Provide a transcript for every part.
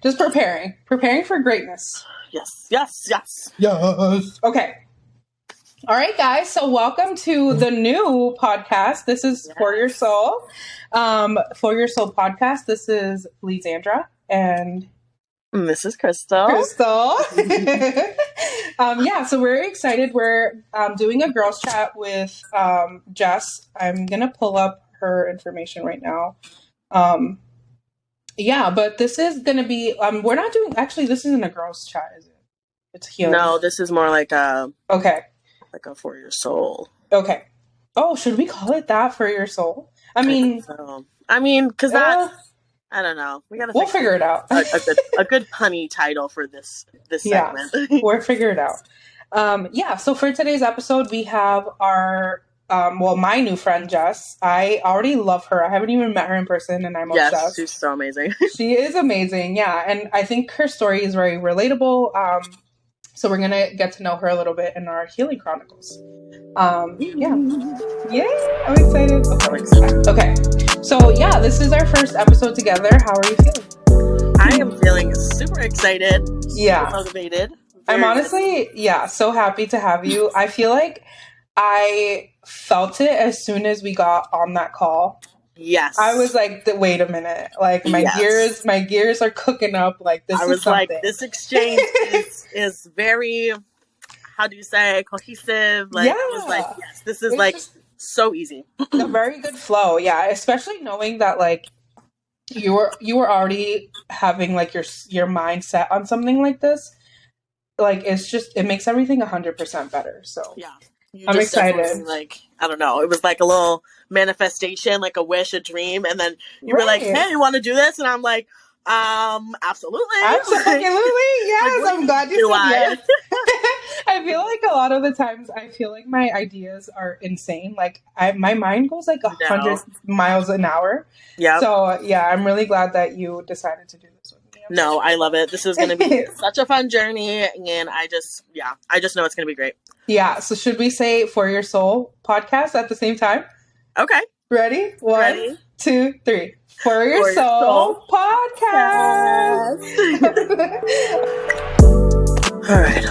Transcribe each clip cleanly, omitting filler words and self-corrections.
Just preparing for greatness. Yes. Okay. All right, guys. So welcome to the new podcast. This is For Your Soul. For Your Soul podcast. This is Lisandra and this is Crystal. So we're excited. We're doing a girls chat with Jess. I'm going to pull up her information right now. But this is going to be, we're not doing, actually, this isn't a girls chat, is it? It's healing. No, this is more like a For Your Soul. Okay. Oh, should we call it that, For Your Soul? I mean, because that, I don't know. We'll figure it out. a good punny title for this segment. We'll figure it out. So for today's episode, we have our, my new friend, Jess. I already love her. I haven't even met her in person, and I'm obsessed. Yes, she's so amazing. She is amazing, yeah. And I think her story is very relatable. So we're going to get to know her a little bit in our Healing Chronicles. Yay! I'm excited. Okay. So, this is our first episode together. How are you feeling? I am feeling super excited. Super motivated. I'm honestly, so happy to have you. I feel like I felt it as soon as we got on that call. Yes. I was like, wait a minute. Like, my gears are cooking up. Like, this is something. Like, this exchange is very, how do you say, cohesive. Like, I was like, yes, this is so easy. A very good flow. Yeah. Especially knowing that, like, you were already having, like, your mind set on something like this. Like, it makes everything 100% better. So, yeah. I'm excited. Like, I don't know. It was like a little manifestation, like a wish, a dream. And then you were like, hey, you want to do this? And I'm like, absolutely. Absolutely. Yes. I'm glad you said yes. I feel like a lot of the times I feel like my ideas are insane. Like my mind goes like 100 miles an hour. Yeah. So I'm really glad that you decided to do this with me. No, I love it. This is going to be such a fun journey. And I just know it's going to be great. Yeah. So should we say For Your Soul podcast at the same time? Okay. Ready? 1, 2, 3. For Your Soul podcast. All right.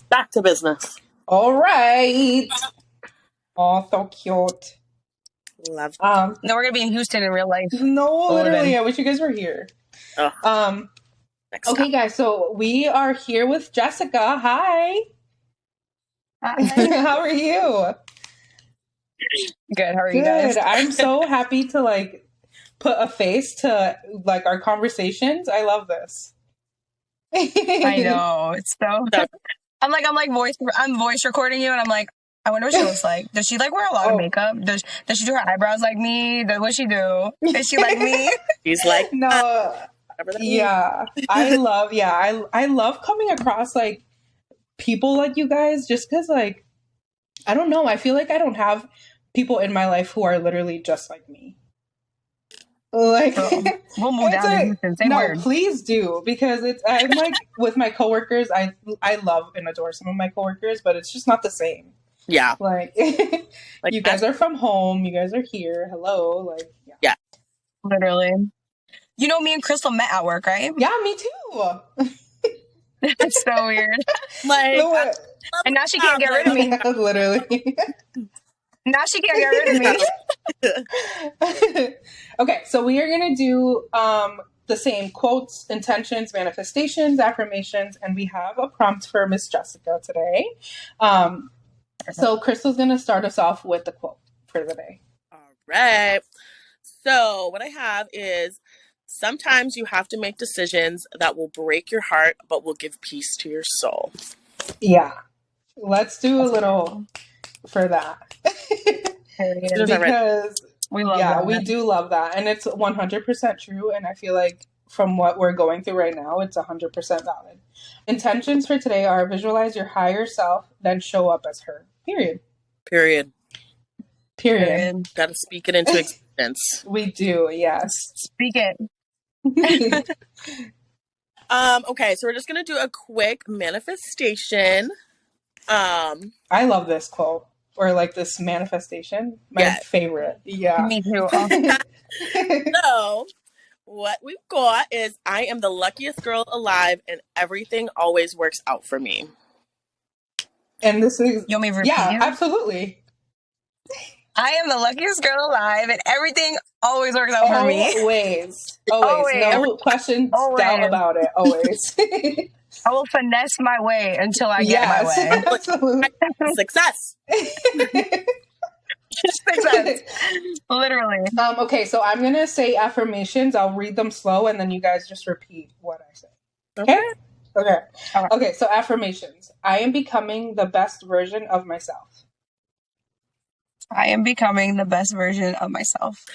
Back to business. All right. Oh, so cute. Love. No, we're gonna be in Houston in real life. No, literally. I wish you guys were here. Okay, guys. So we are here with Jessica. Hi. How are you? Good. How are you guys? I'm so happy to like put a face to like our conversations. I love this. I know. It's so. I'm voice recording you, and I'm like, I wonder what she looks like. Does she like wear a lot of makeup? Does she do her eyebrows like me? What she do? Is she like me? She's like no. Yeah, I love coming across like people like you guys, just because like I don't know. I feel like I don't have people in my life who are literally just like me. Like, we'll move down to Houston. Same word. Please do, because I'm like with my coworkers. I love and adore some of my coworkers, but it's just not the same. Yeah, like you guys are from home. You guys are here. Hello, like yeah, literally. You know, me and Crystal met at work, right? Yeah, me too. It's so weird. Like, and now she can't get rid of me. Literally. Now she can't get rid of me. Okay, so we are going to do the same quotes, intentions, manifestations, affirmations, and we have a prompt for Miss Jessica today. So Crystal's going to start us off with the quote for the day. All right. So what I have is, sometimes you have to make decisions that will break your heart, but will give peace to your soul. Yeah. Let's do a little for that. Because we love that. We do love that. And it's 100% true. And I feel like from what we're going through right now, it's 100% valid. Intentions for today are visualize your higher self, then show up as her. Period. Gotta speak it into existence. We do, yes. Speak it. Okay, so we're just gonna do a quick manifestation. I love this quote, or like this manifestation. My favorite. Yeah. Me too. So What we've got is I am the luckiest girl alive and everything always works out for me. And this is... You want me to repeat you? Absolutely. I am the luckiest girl alive and everything always works out for me. Always. No questions, doubt about it. Always. I will finesse my way until I get my way. Absolutely. Success. Success. Literally. Okay, so I'm gonna say affirmations. I'll read them slow, and then you guys just repeat what I say. Okay. So affirmations. I am becoming the best version of myself. I am becoming the best version of myself.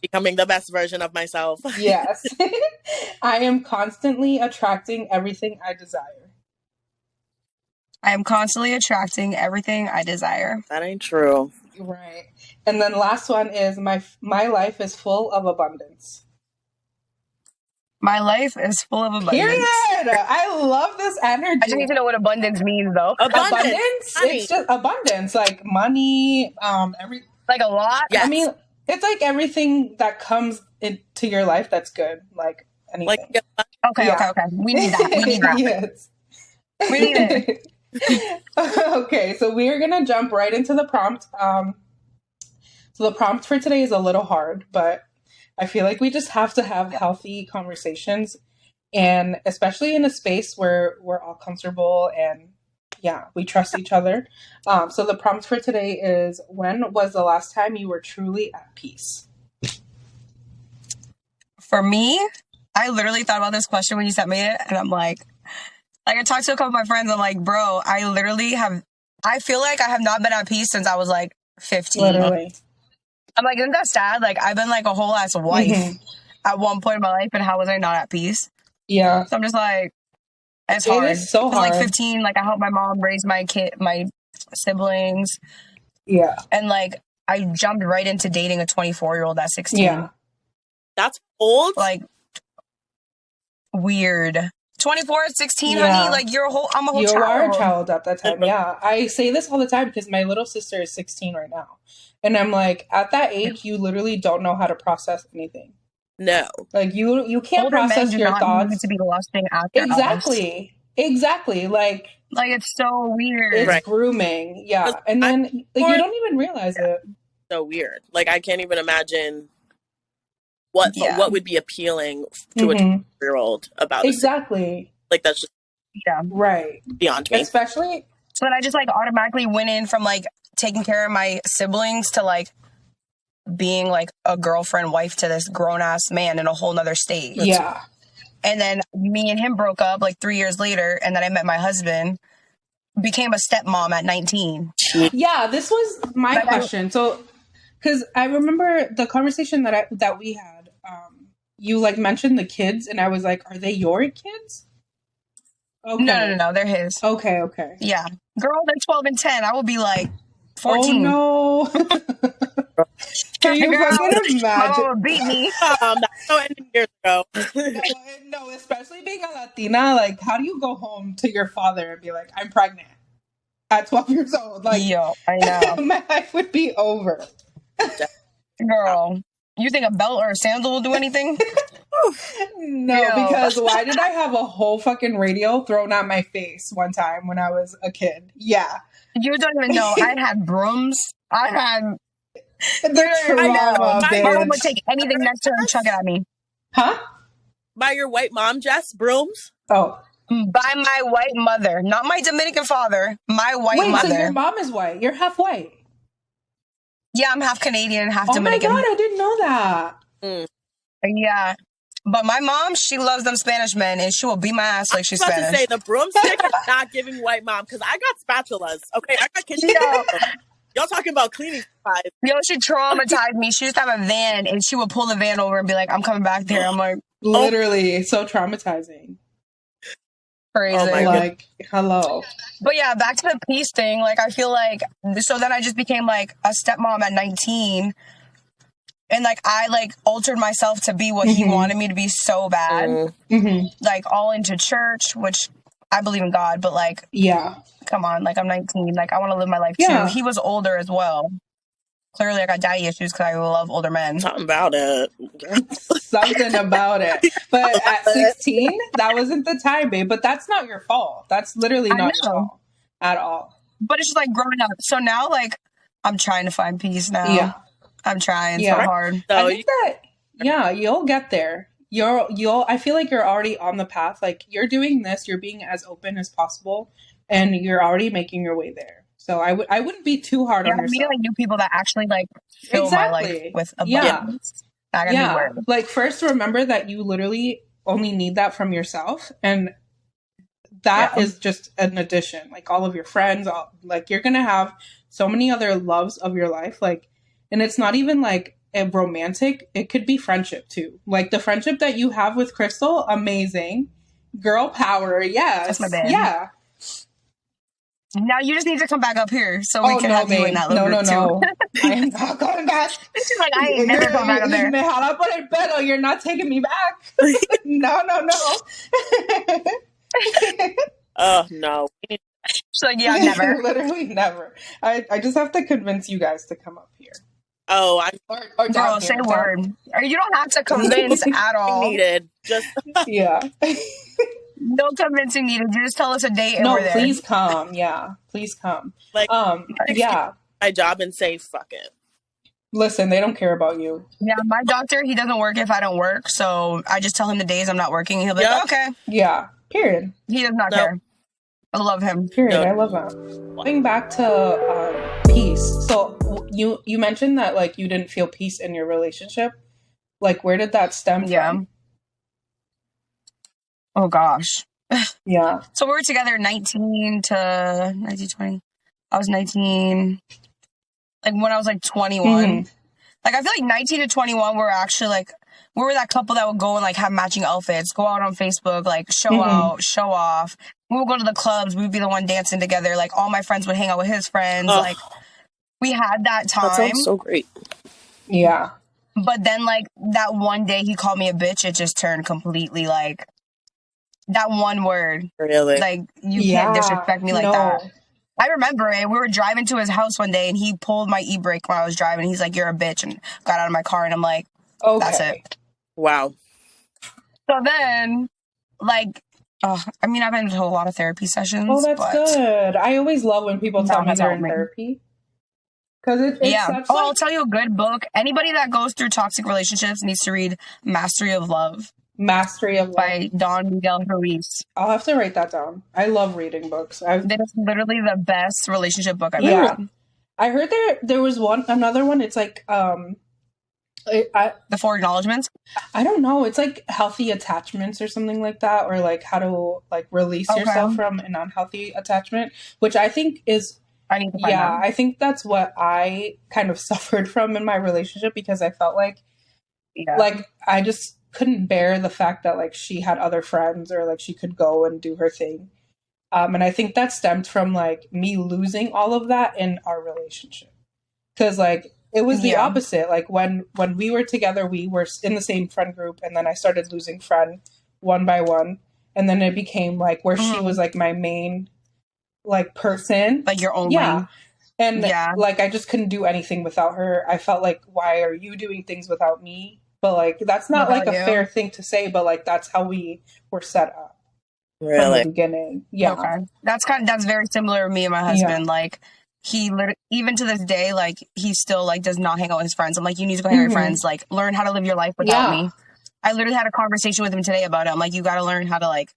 Becoming the best version of myself. Yes. I am constantly attracting everything I desire. I am constantly attracting everything I desire. That ain't true. Right. And then last one is my life is full of abundance. My life is full of abundance. Period. I love this energy. I just need to know what abundance means, though. Abundance? It's just abundance, like money, like a lot. Yes. I mean, it's like everything that comes into your life that's good, like anything. Okay. We need that. Yes. We need it. Okay, so we're gonna jump right into the prompt. So the prompt for today is a little hard, but I feel like we just have to have healthy conversations, and especially in a space where we're all comfortable and we trust each other. So the prompt for today is, when was the last time you were truly at peace? For me, I literally thought about this question when you sent me it, and I'm like I talked to a couple of my friends, I'm like, bro, I feel like I have not been at peace since I was like 15. Literally. I'm like, isn't that sad? Like, I've been like a whole ass wife at one point in my life, and how was I not at peace? Yeah. So I'm just like, it's hard. It is so hard. Like 15, like I helped my mom raise my siblings. Yeah. And like, I jumped right into dating a 24-year-old at 16. Yeah. That's old. Like, weird. 24 at 16, honey. Like, I'm a whole child. You are a child at that time. Yeah. I say this all the time because my little sister is 16 right now. And I'm like, at that age, you literally don't know how to process anything. No. Like, you can't Older process men your not thoughts. need to be lusting after Exactly. Like it's so weird. It's grooming. Yeah. And then you don't even realize it. So weird. Like, I can't even imagine what would be appealing to a 12-year-old about exactly. Like, that's just right beyond me. Especially. So then I just like automatically went in from like taking care of my siblings to like being like a girlfriend, wife to this grown ass man in a whole nother state. Yeah. And then me and him broke up like 3 years later, and then I met my husband, became a stepmom at 19. Yeah, this was my question. So, because I remember the conversation that we had. You like mentioned the kids, and I was like, "Are they your kids?" Okay. No, they're his. Okay. Yeah, girl, they're 12 and 10. I will be like 14. Oh no! Can you fucking imagine? My mama beat me. That's so many years ago. No, especially being a Latina. Like, how do you go home to your father and be like, "I'm pregnant" at 12 years old? Like, yo, I know my life would be over. Girl, you think a belt or a sandal will do anything? No, because why did I have a whole fucking radio thrown at my face one time when I was a kid? Yeah. You don't even know. I had brooms. I had... The trauma, my mom would take anything next to her and chuck it at me. Huh? By your white mom, Jess? Brooms? Oh. By my white mother. Not my Dominican father. My white mother. So your mom is white. You're half white. Yeah, I'm half Canadian, half Dominican. Oh my God, I didn't know that. Yeah. But my mom, she loves them Spanish men, and she will beat my ass like she's Spanish. I was about to say, the broomstick is not giving white mom, because I got spatulas. Okay, I got kitchen. Y'all talking about cleaning supplies. Yo, she traumatized me. She used to have a van, and she would pull the van over and be like, I'm coming back there. I'm like... Literally, so traumatizing. Crazy. Oh my like, hello. But yeah, back to the peace thing. Like, I feel like... So then I just became, like, a stepmom at 19. And, like, I, like, altered myself to be what he wanted me to be so bad. Like, all into church, which I believe in God, but, like... Yeah. Come on, like, I'm 19. Like, I want to live my life, too. He was older as well. clearly I got daddy issues because I love older men. Something about it. Something about it. But at 16, that wasn't the time, babe. But that's not your fault. That's literally not your fault at all. But it's just like growing up. So now, like, I'm trying to find peace now. Yeah. I'm trying so hard. So I think that, you'll get there. I feel like you're already on the path. Like, you're doing this, you're being as open as possible, and you're already making your way there. So I wouldn't be too hard on yourself. I'm meeting like new people that actually like fill my life with abundance. Like, first remember that you literally only need that from yourself, and that is just an addition. Like, all of your friends, like, you're gonna have so many other loves of your life, like, and it's not even like a romantic, it could be friendship too. Like, the friendship that you have with Crystal, amazing. Girl power, yes. That's my bad. Yeah. Now you just need to come back up here so we can have you in that little group too. I am not going back. She's like, I ain't never going back up there. Me jala por el pelo. You're not taking me back. No. Oh, no. She's like, yeah, never. Literally never. I just have to convince you guys to come up here. Oh, or girl, say a word. Or you don't have to convince at all. Needed. Just yeah. No convincing needed. You just tell us a date and we're there. Please come. Yeah, please come. Like, yeah. My job and say fuck it. Listen, they don't care about you. Yeah, my doctor, he doesn't work if I don't work, so I just tell him the days I'm not working, and he'll be like, okay. Yeah. Period. He does not care. I love him. Period. I love that. Going back to peace. So you mentioned that, like, you didn't feel peace in your relationship. Like, where did that stem from? Oh, gosh. Yeah. So we were together 19 to 20. I was 19. Like, when I was, like, 21. Mm-hmm. Like, I feel like 19 to 21 were actually, like, we were that couple that would go and, like, have matching outfits, go out on Facebook, like, show out, show off. We would go to the clubs. We would be the one dancing together. Like, all my friends would hang out with his friends. Like, we had that time. That sounds so great. Yeah. But then, like, that one day he called me a bitch, it just turned completely, like, that one word. Really? Like, you can't disrespect me like that. I remember it. We were driving to his house one day, and he pulled my e-brake when I was driving. He's like, you're a bitch, and got out of my car, and I'm like, that's it. Wow. So then, like, I mean, I've been to a lot of therapy sessions. Oh, that's good. I always love when people tell me they're in therapy. Because it's such, I'll tell you a good book. Anybody that goes through toxic relationships needs to read Mastery of Love. Mastery of Love by Don Miguel Ruiz. I'll have to write that down. I love reading books. That is literally the best relationship book I've ever read. I heard there was another one. It's like The 4 Acknowledgements. I don't know. It's like healthy attachments or something like that, or like how to like release yourself from an unhealthy attachment, which I think is. I need to find that. I think that's what I kind of suffered from in my relationship, because I felt like I just couldn't bear the fact that like she had other friends, or like she could go and do her thing. And I think that stemmed from like me losing all of that in our relationship. Cause like it was the opposite. Like when we were together, we were in the same friend group, and then I started losing friend one by one. And then it became like where she was like my main like person. Like your only. Yeah. And like I just couldn't do anything without her. I felt like, why are you doing things without me? But like that's not like a fair thing to say, but like that's how we were set up from the beginning. Yeah. Okay. That's very similar to me and my husband. Like he even to this day, like he still like does not hang out with his friends. I'm like, you need to go hang out with your friends. Like learn how to live your life without me. I literally had a conversation with him today about it. I'm like, you got to learn how to like.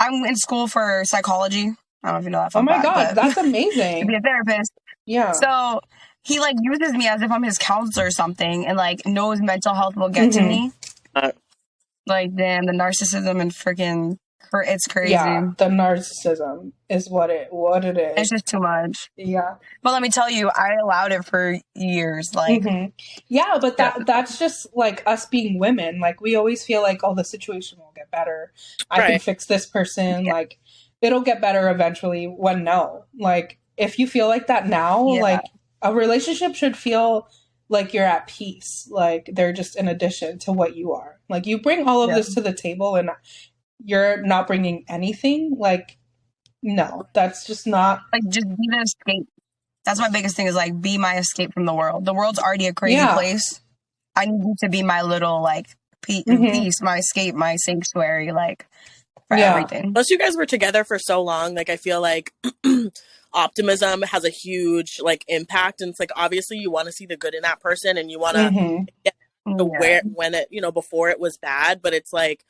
I'm in school for psychology. I don't know if you know that. Oh my God, that's amazing. To be a therapist. Yeah. So he like uses me as if I'm his counselor or something, and like knows mental health will get to me. Like, damn, the narcissism and freaking, it's crazy. Yeah, the narcissism is what it is. It's just too much. Yeah. But let me tell you, I allowed it for years. Like, yeah, but that's just like us being women. Like we always feel like, oh, the situation will get better. I can fix this person. Like it'll get better eventually. When no, like if you feel like that now, like a relationship should feel like you're at peace. Like they're just an addition to what you are. Like you bring all of this to the table and you're not bringing anything. Like, no, that's just not. Like just be the escape. That's my biggest thing is like, be my escape from the world. The world's already a crazy place. I need you to be my little like peace, my escape, my sanctuary, like for everything. Plus, you guys were together for so long. Like, I feel like optimism has a huge like impact, and it's like obviously you want to see the good in that person, and you want to get to where when it before it was bad, but it's like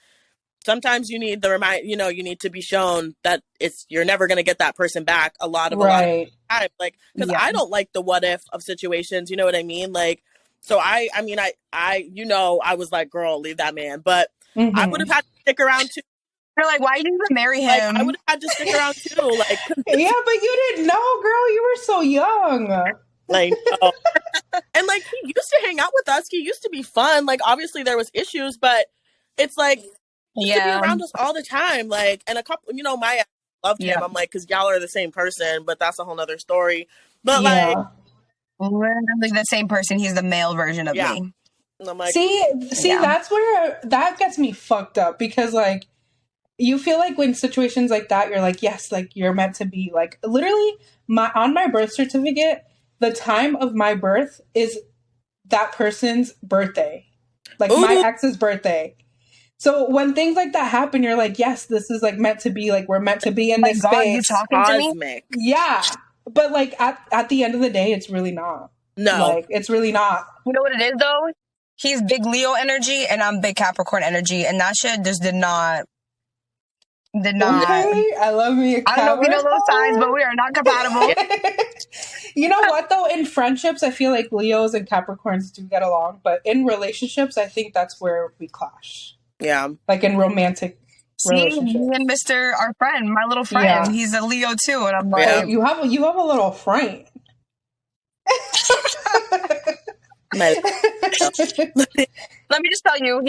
sometimes you need the you need to be shown that you're never going to get that person back a lot of time, like because I don't like the what if of situations, you know what I mean, like so I mean I I was like, girl, leave that man, but I would have had to stick around too. You're like, why didn't you marry him? Like, I would have had to stick around too. Like, yeah, but you didn't know, girl. You were so young. Like, no. And like, he used to hang out with us. He used to be fun. Like, obviously there was issues, but it's like, he used to be around us all the time. Like, and a couple, my ex loved him. I'm like, because y'all are the same person, but that's a whole nother story. But like, literally the same person. He's the male version of me. And I'm like, see, that's where that gets me fucked up, because like, you feel like when situations like that, you're like, yes, like you're meant to be. Like literally on my birth certificate, the time of my birth is that person's birthday. Like my ex's birthday. So when things like that happen, you're like, yes, this is like meant to be. Like we're meant to be in this space. You talking to me? Yeah. But like at the end of the day, it's really not. No. Like it's really not. You know what it is though? He's big Leo energy and I'm big Capricorn energy. And that shit just did not. Okay, I love me. I don't know if you know those signs, but we are not compatible. You know what though? In friendships, I feel like Leos and Capricorns do get along, but in relationships, I think that's where we clash. Yeah, like in romantic relationships. Me and our friend, my little friend, he's a Leo too, and I'm like, you have a little friend. Let me just tell you,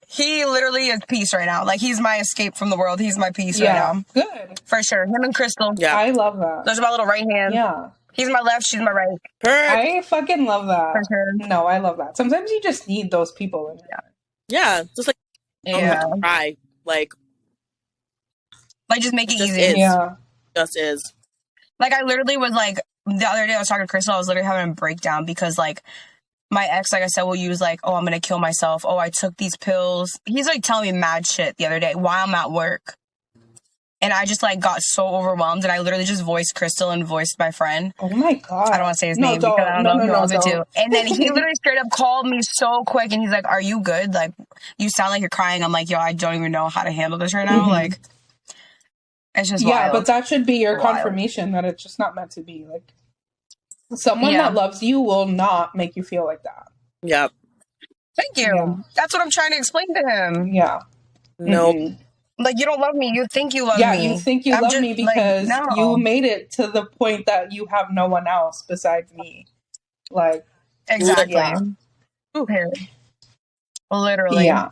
he literally is peace right now. Like, he's my escape from the world. He's my peace right now. Good. For sure. Him and Crystal. Yeah. I love that. Those are my little right hand. Yeah. He's my left, she's my right. I fucking love that. For sure. No, I love that. Sometimes you just need those people in your life. Yeah. Just like, try. Like, just make it easy. Is. Yeah. Just is. Like, I literally was like, the other day I was talking to Crystal, I was literally having a breakdown because, like, my ex, like I said, will use like, oh, I'm going to kill myself. Oh, I took these pills. He's like telling me mad shit the other day while I'm at work. And I just like got so overwhelmed and I literally just voiced Crystal and voiced my friend. Oh my God. I don't want to say his name because I don't know who else it to. And then he literally straight up called me so quick and he's like, are you good? Like, you sound like you're crying. I'm like, yo, I don't even know how to handle this right now. Mm-hmm. Like, it's just wild. But that should be your confirmation that it's just not meant to be. Like, someone that loves you will not make you feel like that. Yep. Thank you. Yeah. That's what I'm trying to explain to him. Yeah. Nope. Mm-hmm. Like, you don't love me. You think you love me. Yeah, you think you love me because you made it to the point that you have no one else besides me. Like, exactly. Yeah. Literally. Yeah.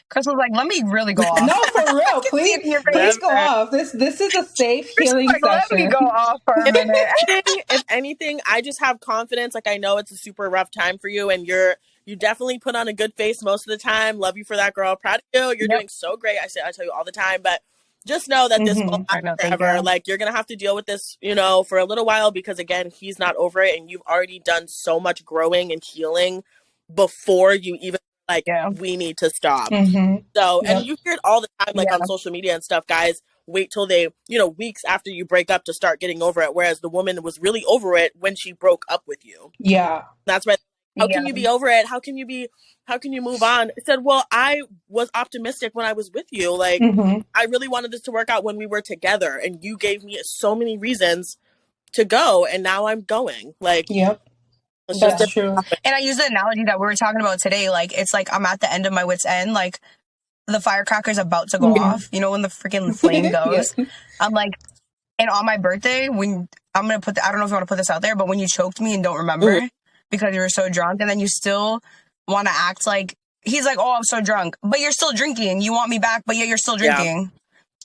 Crystal's like, let me really go off. No, for real. Please go off. This is a safe healing session. Let me go off for a minute. If anything, I just have confidence. Like, I know it's a super rough time for you, and you definitely put on a good face most of the time. Love you for that, girl. Proud of you. You're doing so great. I tell you all the time, but just know that this won't last forever. Like, you're gonna have to deal with this, for a little while because again, he's not over it, and you've already done so much growing and healing before you even we need to stop. Mm-hmm. So, and you hear it all the time, like on social media and stuff, guys. Wait till they, weeks after you break up to start getting over it. Whereas the woman was really over it when she broke up with you. Yeah. That's right. How can you be over it? How can you move on? I said, well, I was optimistic when I was with you. Like, I really wanted this to work out when we were together. And you gave me so many reasons to go. And now I'm going. Like, yep. That's true. And I use the analogy that we were talking about today. Like, it's like I'm at the end of my wit's end. Like, the firecracker's about to go off. You know, when the freaking flame goes. I'm like, and on my birthday, when I'm going to I don't know if you want to put this out there, but when you choked me and don't remember because you were so drunk, and then you still want to act like, he's like, oh, I'm so drunk, but you're still drinking. You want me back, but yet you're still drinking.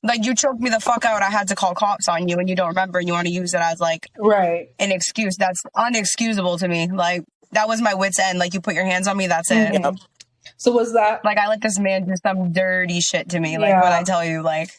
Like, you choked me the fuck out. I had to call cops on you and you don't remember and you want to use it as like an excuse. That's unexcusable to me. Like, that was my wit's end. Like, you put your hands on me, that's it. Yep. So was that like, I let this man do some dirty shit to me? Like, when I tell you, like,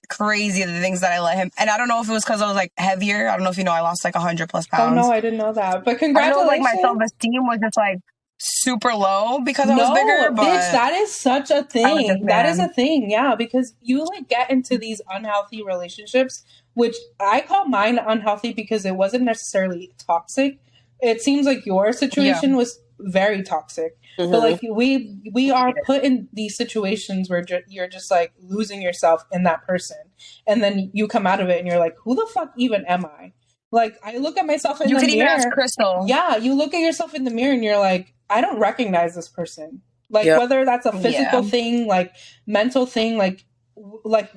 crazy the things that I let him. And I don't know if it was because I was like heavier. I don't know if you know, I lost like 100+ pounds. Oh no, I didn't know that. But I congratulations. know like my self-esteem was just like super low because I was bigger. But bitch, that is such a I was thing. just That is a mad. thing, yeah, because you like get into these unhealthy relationships, which I call mine unhealthy because it wasn't necessarily toxic. It seems like your situation was very toxic. Mhm. But like we are put in these situations where you're just like losing yourself in that person, and then you come out of it and you're like, who the fuck even am I? Like I look at myself in You the could even mirror. ask Crystal. Yeah, you look at yourself in the mirror and you're like, I don't recognize this person. Like Yep. whether that's a physical thing, like mental thing, like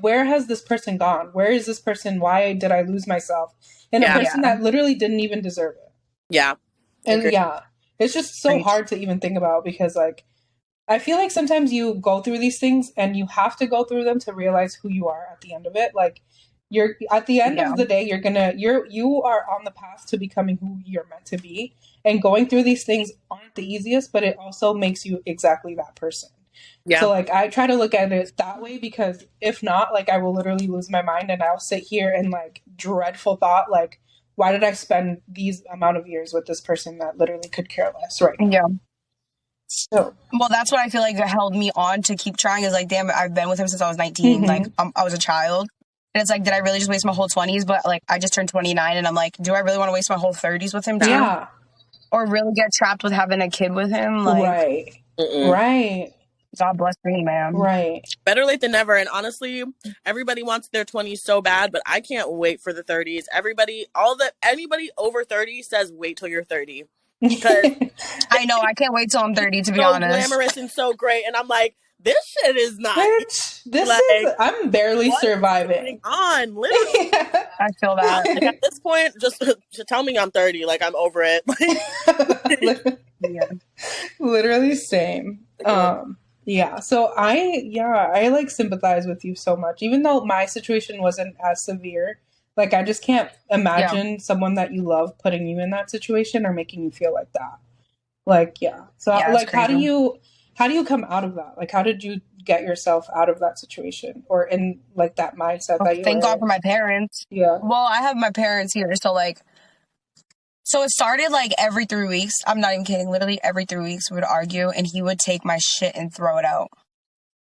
where has this person gone? Where is this person? Why did I lose myself in a person that literally didn't even deserve it? Yeah. And Agreed. yeah, it's just so hard to even think about because like I feel like sometimes you go through these things and you have to go through them to realize who you are at the end of it. Like you're at the end of the day, you are on the path to becoming who you're meant to be. And going through these things aren't the easiest, but it also makes you exactly that person. Yeah. So like I try to look at it that way because if not, like I will literally lose my mind and I'll sit here and like dreadful thought, like, why did I spend these amount of years with this person that literally could care less right now? Yeah. So, well, that's what I feel like held me on to keep trying is like, damn, I've been with him since I was 19. Like I was a child. And it's like, did I really just waste my whole 20s? But like, I just turned 29 and I'm like, do I really want to waste my whole 30s with him too? Yeah. Or really get trapped with having a kid with him? Like, right. God bless me, man. Right. Better late than never. And honestly, everybody wants their 20s so bad, but I can't wait for the 30s. Anybody over 30 says wait till you're 30. Because I know, I can't wait till I'm 30, to be honest. So glamorous and so great. And I'm like, this shit is not. Bitch, I'm barely surviving. On, literally. I feel that. Like, at this point, just tell me I'm 30. Like, I'm over it. Literally same. Yeah. So I like sympathize with you so much, even though my situation wasn't as severe. Like, I just can't imagine someone that you love putting you in that situation or making you feel like that. Like, yeah. So like, how do you come out of that? Like, how did you get yourself out of that situation or in like that mindset that you Thank God for my parents. Yeah. Well, I have my parents here. So it started like every 3 weeks. I'm not even kidding. Literally every 3 weeks we would argue and he would take my shit and throw it out.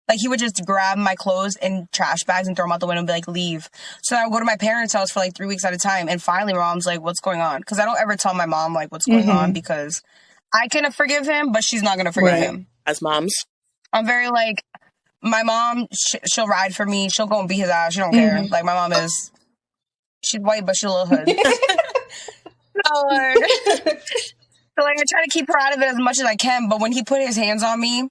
Like he would just grab my clothes in trash bags and throw them out the window and be like, leave. So I would go to my parents' house for like 3 weeks at a time. And finally my mom's like, what's going on? Because I don't ever tell my mom like what's going on because I can forgive him, but she's not going to forgive him. As moms. I'm very like, my mom, she'll ride for me. She'll go and beat his ass. She don't care. Like my mom she's white, but she's a little hood. Lord. So like I try to keep her out of it as much as I can. But when he put his hands on me,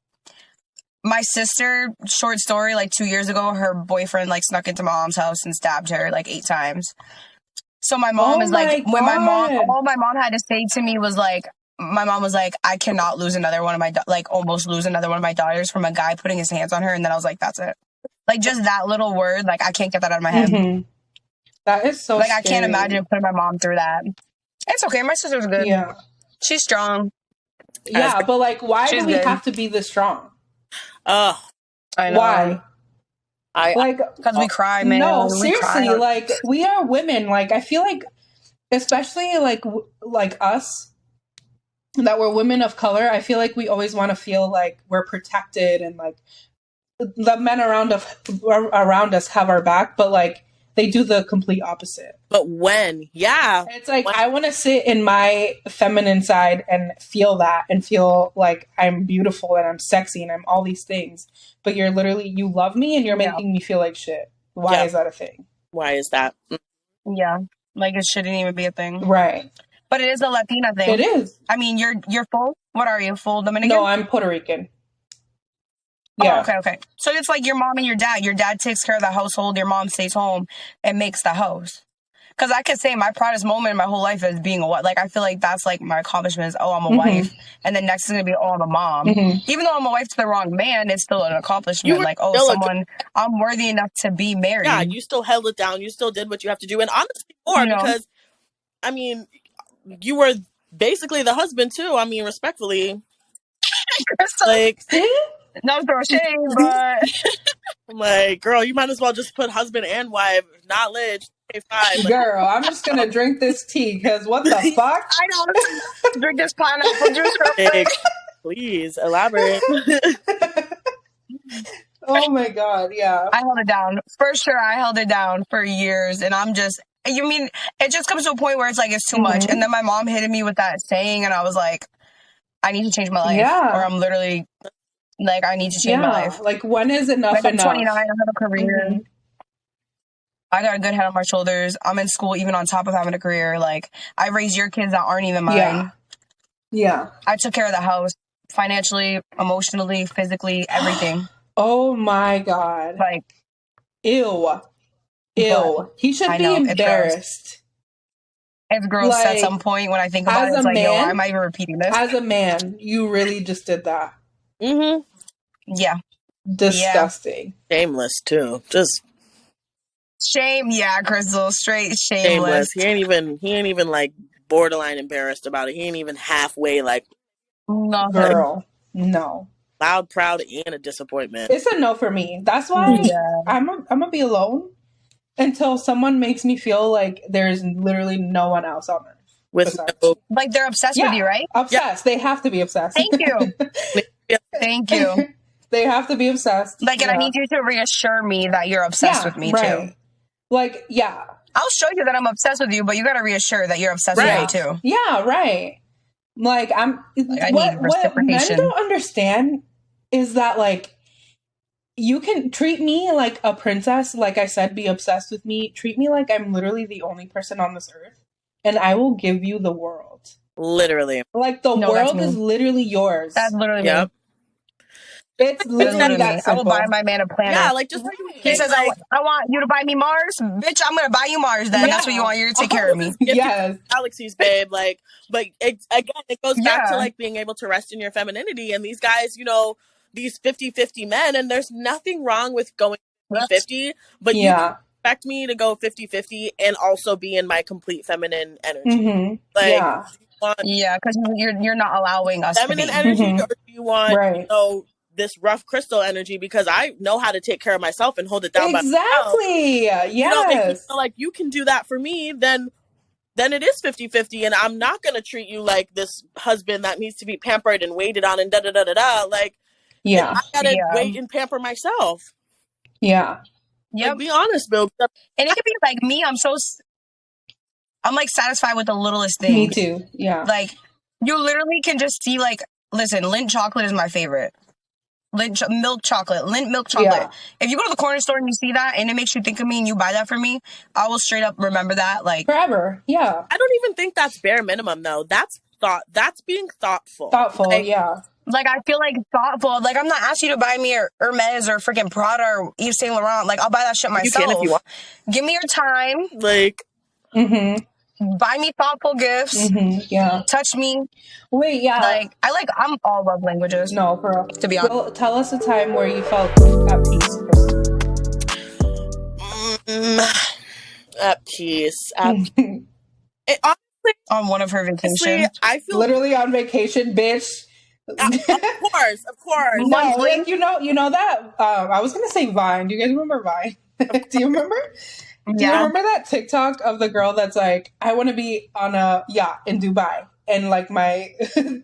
my sister, short story, like 2 years ago, her boyfriend like snuck into my mom's house and stabbed her like 8 times. So my mom is like, when all my mom had to say to me was like, my mom was like, I cannot lose another one of my, almost lose another one of my daughters from a guy putting his hands on her. And then I was like, that's it. Like, just that little word, like, I can't get that out of my head. That is so like, scary. I can't imagine putting my mom through that. It's okay. My sister's good. Yeah. She's strong. Yeah, but like, why do we have to be this strong? I know. Why? Because we cry, man. No, seriously, like, we are women. Like, I feel like, especially like us, that we're women of color, I feel like we always want to feel like we're protected and like the men around us have our back, but like they do the complete opposite. But it's like I want to sit in my feminine side and feel that and feel like I'm beautiful and I'm sexy and I'm all these things, but you love me and you're making me feel like shit. Why is that a thing? Why is that? Yeah, like it shouldn't even be a thing, right? But it is a Latina thing. It is. I mean, you're full. What are you? Full Dominican? No, I'm Puerto Rican. Yeah. Oh, okay. So it's like your mom and your dad. Your dad takes care of the household. Your mom stays home and makes the house. Because I could say my proudest moment in my whole life is being a wife. Like, I feel like that's like my accomplishment is, I'm a wife. And then next is going to be, I'm a mom. Even though I'm a wife to the wrong man, it's still an accomplishment. Like, I'm worthy enough to be married. Yeah, you still held it down. You still did what you have to do. And honestly, because, I mean, you were basically the husband too. I mean, respectfully. Like, not throw shade, but I'm like, girl, you might as well just put husband and wife, knowledge, K5. Girl, I'm just gonna drink this tea because what the fuck? I know. Drink this pineapple juice real quick. Please elaborate. Oh my god, yeah. I held it down. For sure, I held it down for years. And I'm just, you mean, it just comes to a point where it's like, it's too much. And then my mom hit me with that saying, and I was like, I need to change my life. Yeah. Or I'm literally, like, I need to change my life. Like, when is enough like, I'm enough? 29, I have a career. I got a good head on my shoulders. I'm in school even on top of having a career. Like, I raised your kids that aren't even mine. Yeah. I took care of the house financially, emotionally, physically, everything. Oh my god. Like, ew. He should be embarrassed. It's gross at some point when I think about it. It's like, yo, why am I even repeating this? As a man, you really just did that. Yeah. Disgusting. Yeah. Shameless too. Just shame. Yeah, Crystal. Straight shameless. He ain't even like borderline embarrassed about it. He ain't even halfway like. No, girl. No. Loud, proud, and a disappointment. It's a no for me. That's why I'm gonna be alone until someone makes me feel like there's literally no one else on earth. Like they're obsessed with you, right? Obsessed. They have to be obsessed. Thank you. Thank you. They have to be obsessed. Like, and I need you to reassure me that you're obsessed with me too. Like, I'll show you that I'm obsessed with you, but you got to reassure that you're obsessed with me too. Yeah, right. Like, I need reciprocation. What men don't understand is that, like, you can treat me like a princess, like I said, be obsessed with me, treat me like I'm literally the only person on this earth, and I will give you the world. Literally. Like, the world is literally yours. That's literally me. It's literally that simple. I will buy my man a planet. Yeah, like, just he says, I want you to buy me Mars. Bitch, I'm going to buy you Mars then. That's what you want. You're to take care of me. Yes. Galaxies, babe. Like, but it goes back to, like, being able to rest in your femininity. And these guys, you know, these 50-50 men, and there's nothing wrong with going 50, but you expect me to go 50-50 and also be in my complete feminine energy. Like, because you're not allowing us feminine to be. energy, or do you want, you know, this rough crystal energy, because I know how to take care of myself and hold it down by myself. Yes. You know, if you feel like you can do that for me, then it is 50-50, and I'm not going to treat you like this husband that needs to be pampered and waited on and da-da-da-da-da. Like, I got to wait and pamper myself. Yeah. Like, be honest, Bill. And it could be like me, I'm like satisfied with the littlest thing. Me too. Yeah. Like, you literally can just see, like, listen, Lindt chocolate is my favorite. Lindt milk chocolate. If you go to the corner store and you see that and it makes you think of me and you buy that for me, I will straight up remember that, like, forever. Yeah. I don't even think that's bare minimum though. That's being thoughtful. Like, like, I feel like thoughtful. Like, I'm not asking you to buy me Hermes or freaking Prada or Yves Saint Laurent. Like, I'll buy that shit myself. You can if you want. Give me your time. Like, buy me thoughtful gifts. Touch me. Wait, Like, I'm all love languages. No, girl. To be honest. Well, tell us a time where you felt at peace. At peace. Honestly, on one of her vacations. I feel literally on vacation, bitch. Of course. No, like, you know that. I was gonna say Vine. Do you guys remember Vine? Do you remember? Do you remember that TikTok of the girl that's like, I want to be on a yacht in Dubai and like my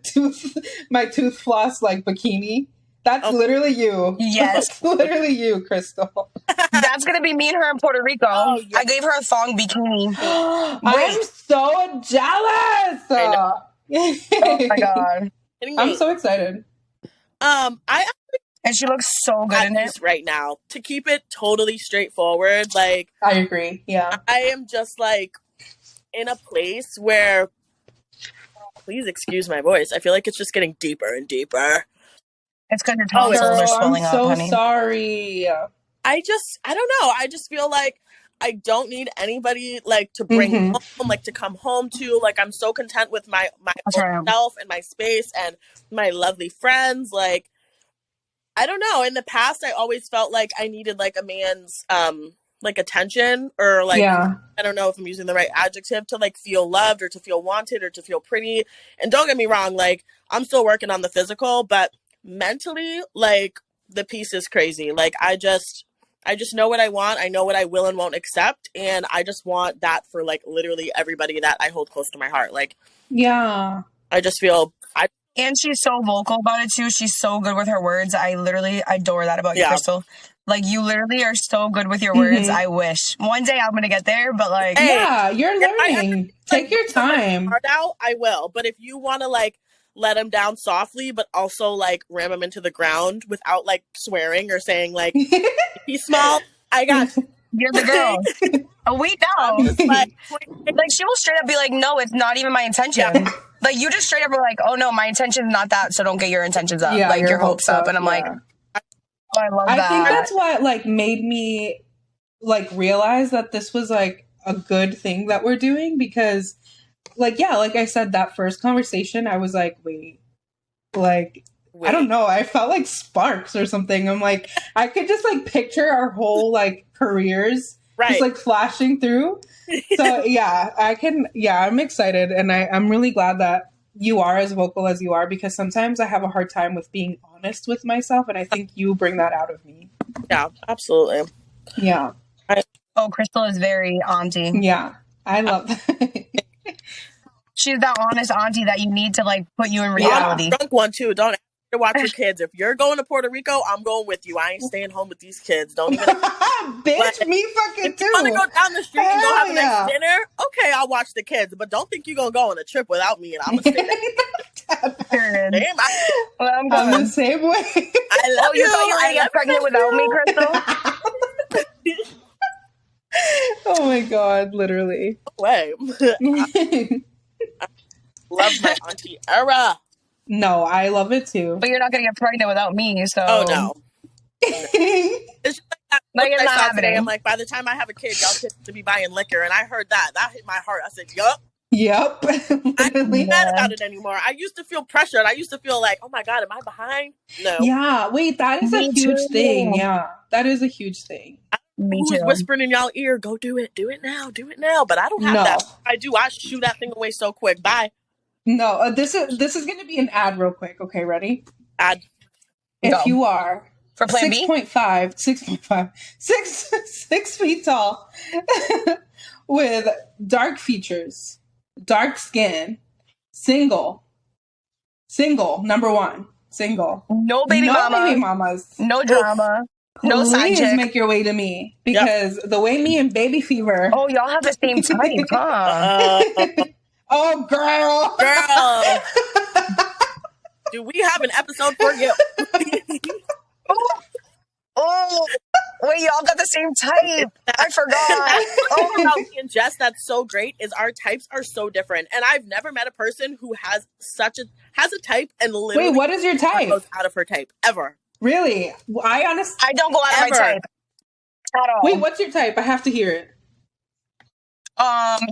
tooth floss like bikini? That's literally you. Yes. That's literally you, Crystal. That's going to be me and her in Puerto Rico. I gave her a thong bikini. I'm so jealous. Oh my God. I'm so excited. And she looks so good in it right now. To keep it totally straightforward, like, I agree. Yeah. I am just like in a place where, please excuse my voice, I feel like it's just getting deeper and deeper. It's because your tonsils are swelling up, honey. I'm so sorry. I don't know. I just feel like I don't need anybody like to bring home, like to come home to. Like, I'm so content with my self and my space and my lovely friends. Like, I don't know. In the past, I always felt like I needed like a man's like attention, or like, I don't know if I'm using the right adjective, to like feel loved or to feel wanted or to feel pretty. And don't get me wrong, like, I'm still working on the physical, but mentally, like, the piece is crazy. Like, I just, I just know what I want. I know what I will and won't accept. And I just want that for like literally everybody that I hold close to my heart. Like, yeah. I just feel And she's so vocal about it too. She's so good with her words. I literally adore that about you, Crystal. Like, you literally are so good with your words. I wish one day I'm gonna get there, but like, hey, yeah, you're learning. Take your time. Out, I will. But if you want to like let him down softly, but also like ram him into the ground without like swearing or saying like he's small, I got you. You're the girl. We know. Like she will straight up be like, no, it's not even my intention. Yeah. Like, you just straight up are like, oh no, my intention's not that, so don't get your intentions up. Yeah, like your hopes up. And I'm like, oh, I love that. I think that's what like made me like realize that this was like a good thing that we're doing, because like, yeah, like I said, that first conversation, I was like, wait. I don't know. I felt like sparks or something. I'm like, I could just like picture our whole like careers just like flashing through. So yeah, I'm excited. And I'm really glad that you are as vocal as you are, because sometimes I have a hard time with being honest with myself. And I think you bring that out of me. Yeah, absolutely. Yeah. Crystal is very auntie. Yeah. I love that. She's that honest auntie that you need to like put you in reality. Yeah. Drunk one too. Don't to watch your kids. If you're going to Puerto Rico, I'm going with you. I ain't staying home with these kids. Don't even bitch, me fucking if you want to go down the street and go have a nice dinner, okay, I'll watch the kids. But don't think you're gonna go on a trip without me and I'm gonna stay there. I'm the same way. I love you. Thought you were gonna get pregnant without me, Crystal? Oh my god, literally. No way. I love my auntie era. No, I love it too. But you're not gonna get pregnant without me, so. Oh no. It's just like it's not happening. I'm like, by the time I have a kid, y'all kids to be buying liquor, and I heard that hit my heart. I said, yup. Yep. I'm not mad about it anymore. I used to feel pressured. I used to feel like, oh my god, am I behind? No. Yeah. Wait, that is a huge thing. Yeah, that is a huge thing. Who's whispering in y'all ear? Go do it. Do it now. Do it now. But I don't have that. If I do. I shoo that thing away so quick. Bye. No, this is going to be an ad real quick. Okay, ready? Ad. If you are for Plan 6.5, 6 feet tall, with dark features, dark skin, single, number one, single. No baby mamas. No drama. No side chick. Please make your way to me, because the way me and Baby Fever. Oh, y'all have the same type, huh? Oh, girl. Do we have an episode for you? Oh, wait, y'all got the same type. I forgot. About me and Jess, that's so great, is our types are so different. And I've never met a person who has a type and literally. Wait, what is your type? Goes out of her type, ever. Really? I don't go out of my type at all. Wait, what's your type? I have to hear it.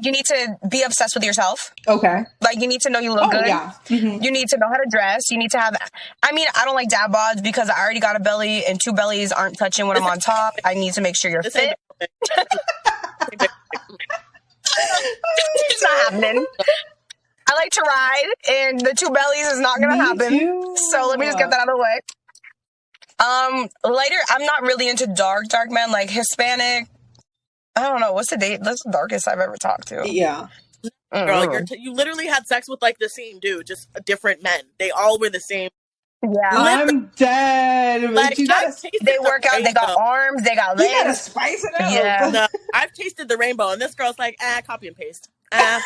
You need to be obsessed with yourself. Okay. Like, you need to know you look good. Yeah. Mm-hmm. You need to know how to dress. You need to have, I don't like dad bods because I already got a belly and 2 bellies aren't touching when I'm on top. I need to make sure you're fit. It's not happening. I like to ride, and the 2 bellies is not going to happen. Too. So let me just get that out of the way. Later, I'm not really into dark men, like Hispanic. I don't know. What's the darkest I've ever talked to? Yeah. Girl, you literally had sex with like the same dude, just different men. They all were the same. Yeah. I'm dead. Like, they work out. They got arms. They got legs. You gotta spice it up. Yeah. No, I've tasted the rainbow, and this girl's like, copy and paste. That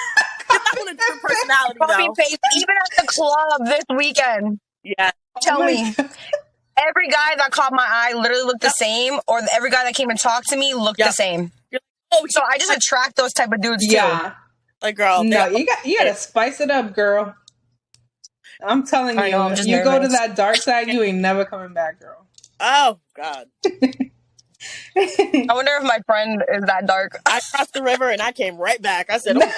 one a different personality, copy and paste. Even at the club this weekend. Yeah. Tell me. Every guy that caught my eye literally looked the same, or every guy that came and talked to me looked the same. So I just attract those type of dudes too. Yeah. Like, girl. No, you gotta spice it up, girl. I'm telling you, if you go to that dark side, you ain't never coming back, girl. Oh, God. I wonder if my friend is that dark. I crossed the river and I came right back. I said, oh.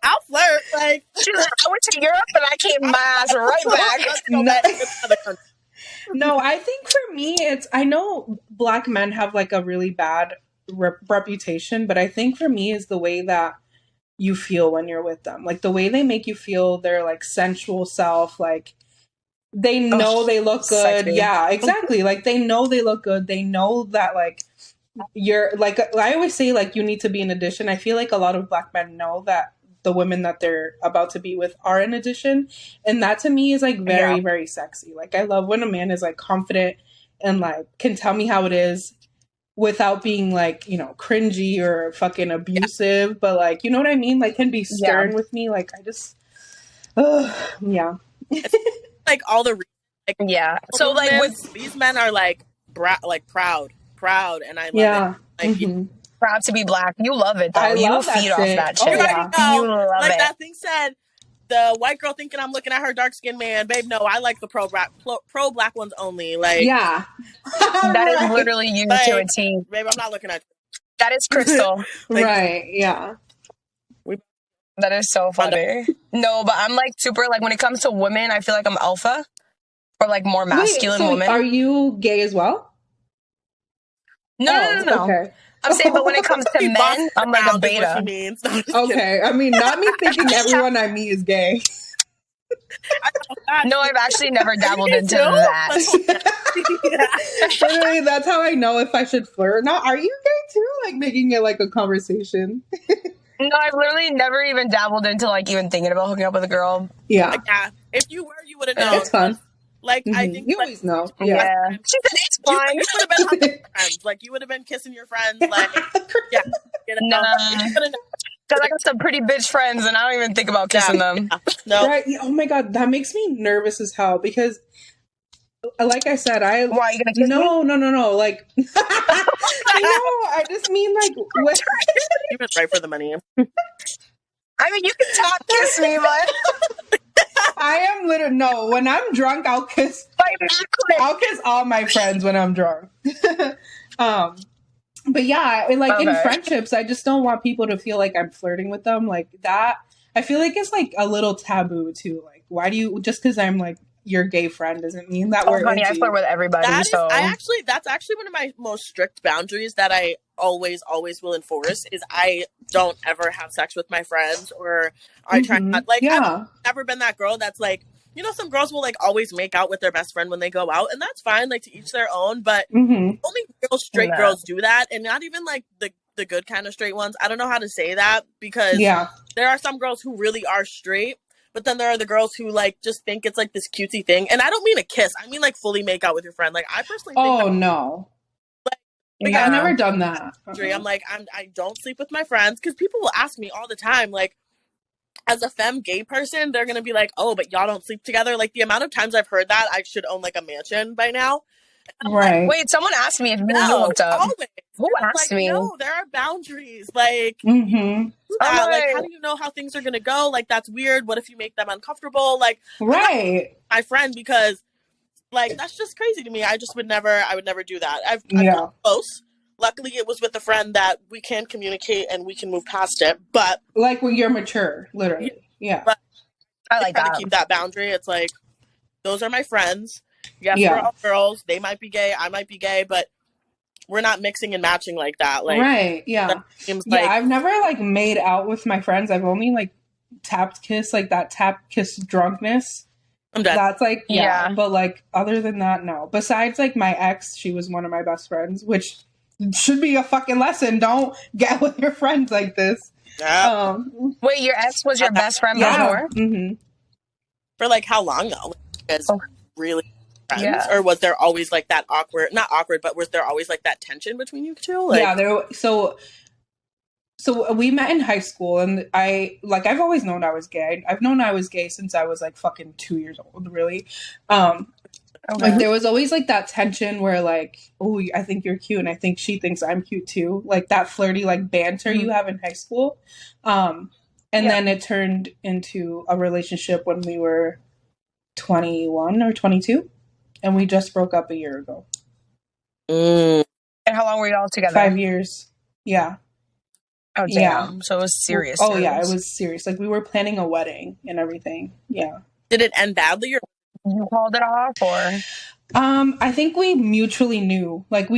I'll flirt. Like, I went to Europe and I came my ass right back. No, I think for me, I know Black men have like a really bad reputation, but I think for me is the way that you feel when you're with them. Like the way they make you feel their like sensual self, like they know they look good. Sexy. Yeah, exactly. Like they know they look good. They know that like you're like I always say like you need to be an addition. I feel like a lot of Black men know that the women that they're about to be with are an addition, and that to me is like very very sexy. Like I love when a man is like confident and like can tell me how it is without being like, you know, cringy or fucking abusive, but like, you know what I mean? Like can be stern with me. Like I just yeah. Like all the like, so like with these men are like proud, and I love it. Like proud to be Black. You love it though. I you love feed that off shit. that shit. You already know. You love like it. that thing said, the white girl thinking I'm looking at her dark skinned man. Babe, no, I like the pro Black ones only. Like that is literally you like, to a T. Babe, I'm not looking at you. That is Crystal. Like, right, yeah. That is so funny. No, but I'm like super, like when it comes to women, I feel like I'm alpha or like more masculine woman. Are you gay as well? No. Okay. I'm saying, but when it comes to men, I'm like a beta. Okay, I mean, not me thinking everyone I meet is gay. No, I've actually never dabbled into that. Literally, that's how I know if I should flirt or not. Are you gay too? Like making it like a conversation. No, I've literally never even dabbled into like even thinking about hooking up with a girl. Yeah. Like, if you were, you would have known. It's fun. Like I think you always know. Yeah. She said it's fun. You would have been hugging friends. Like you would have been kissing your friends. Like nah. Because I got some pretty bitch friends and I don't even think about kissing them. No. Right. Oh my God, that makes me nervous as hell because like I said, Why are you gonna kiss me? No. Like I just mean like you went right for the money. I mean, you can talk kiss me, but I am literally no. When I'm drunk, I'll kiss all my friends when I'm drunk. But yeah, like in friendships, I just don't want people to feel like I'm flirting with them. Like that, I feel like it's like a little taboo too. Like, why do you just because I'm like your gay friend doesn't mean that we're honey, I flirt with everybody. That's actually one of my most strict boundaries that I always will enforce is I don't ever have sex with my friends or I try not like I've never been that girl that's like, you know, some girls will like always make out with their best friend when they go out and that's fine, like to each their own, but only real straight girls do that and not even like the good kind of straight ones. I don't know how to say that because there are some girls who really are straight. But then there are the girls who like just think it's like this cutesy thing, and I don't mean a kiss. I mean like fully make out with your friend. Like I personally think no, like I've never done that. I'm like I don't sleep with my friends because people will ask me all the time. Like as a femme gay person, they're gonna be like, "Oh, but y'all don't sleep together." Like the amount of times I've heard that, I should own like a mansion by now. Right. Like, wait, someone asked me if you hooked up. Always. Who asked me? No, there are boundaries. Like, like, how do you know how things are gonna go? Like, that's weird. What if you make them uncomfortable? Like, right, my friend, because like that's just crazy to me. I would never do that. I've been close. Luckily, it was with a friend that we can communicate and we can move past it. But like when you're mature, literally, But I like that. To keep that boundary. It's like those are my friends. Yes, we're all girls. They might be gay. I might be gay, but we're not mixing and matching like that. Like, right? Yeah, I've never like made out with my friends. I've only like tapped kiss, like that tap kiss drunkenness. I'm done. That's like but like other than that, no. Besides like my ex, she was one of my best friends, which should be a fucking lesson. Don't get with your friends like this. Yeah. Wait, your ex was your best friend before? For like how long though? Because really. Friends? Or was there always like that not awkward, but was there always like that tension between you two? Like, so we met in high school and I've always known I was gay. I've known I was gay since I was like fucking 2 years old, really. Like there was always like that tension where like, oh, I think you're cute and I think she thinks I'm cute too. Like that flirty like banter you have in high school. And then it turned into a relationship when we were 21 or 22. And we just broke up a year ago. And how long were you all together? 5 years. Yeah. Oh, damn. Yeah. So it was serious. Oh, yeah. It was serious. Like, we were planning a wedding and everything. Yeah. Did it end badly or you called it off or? I think we mutually knew. Like,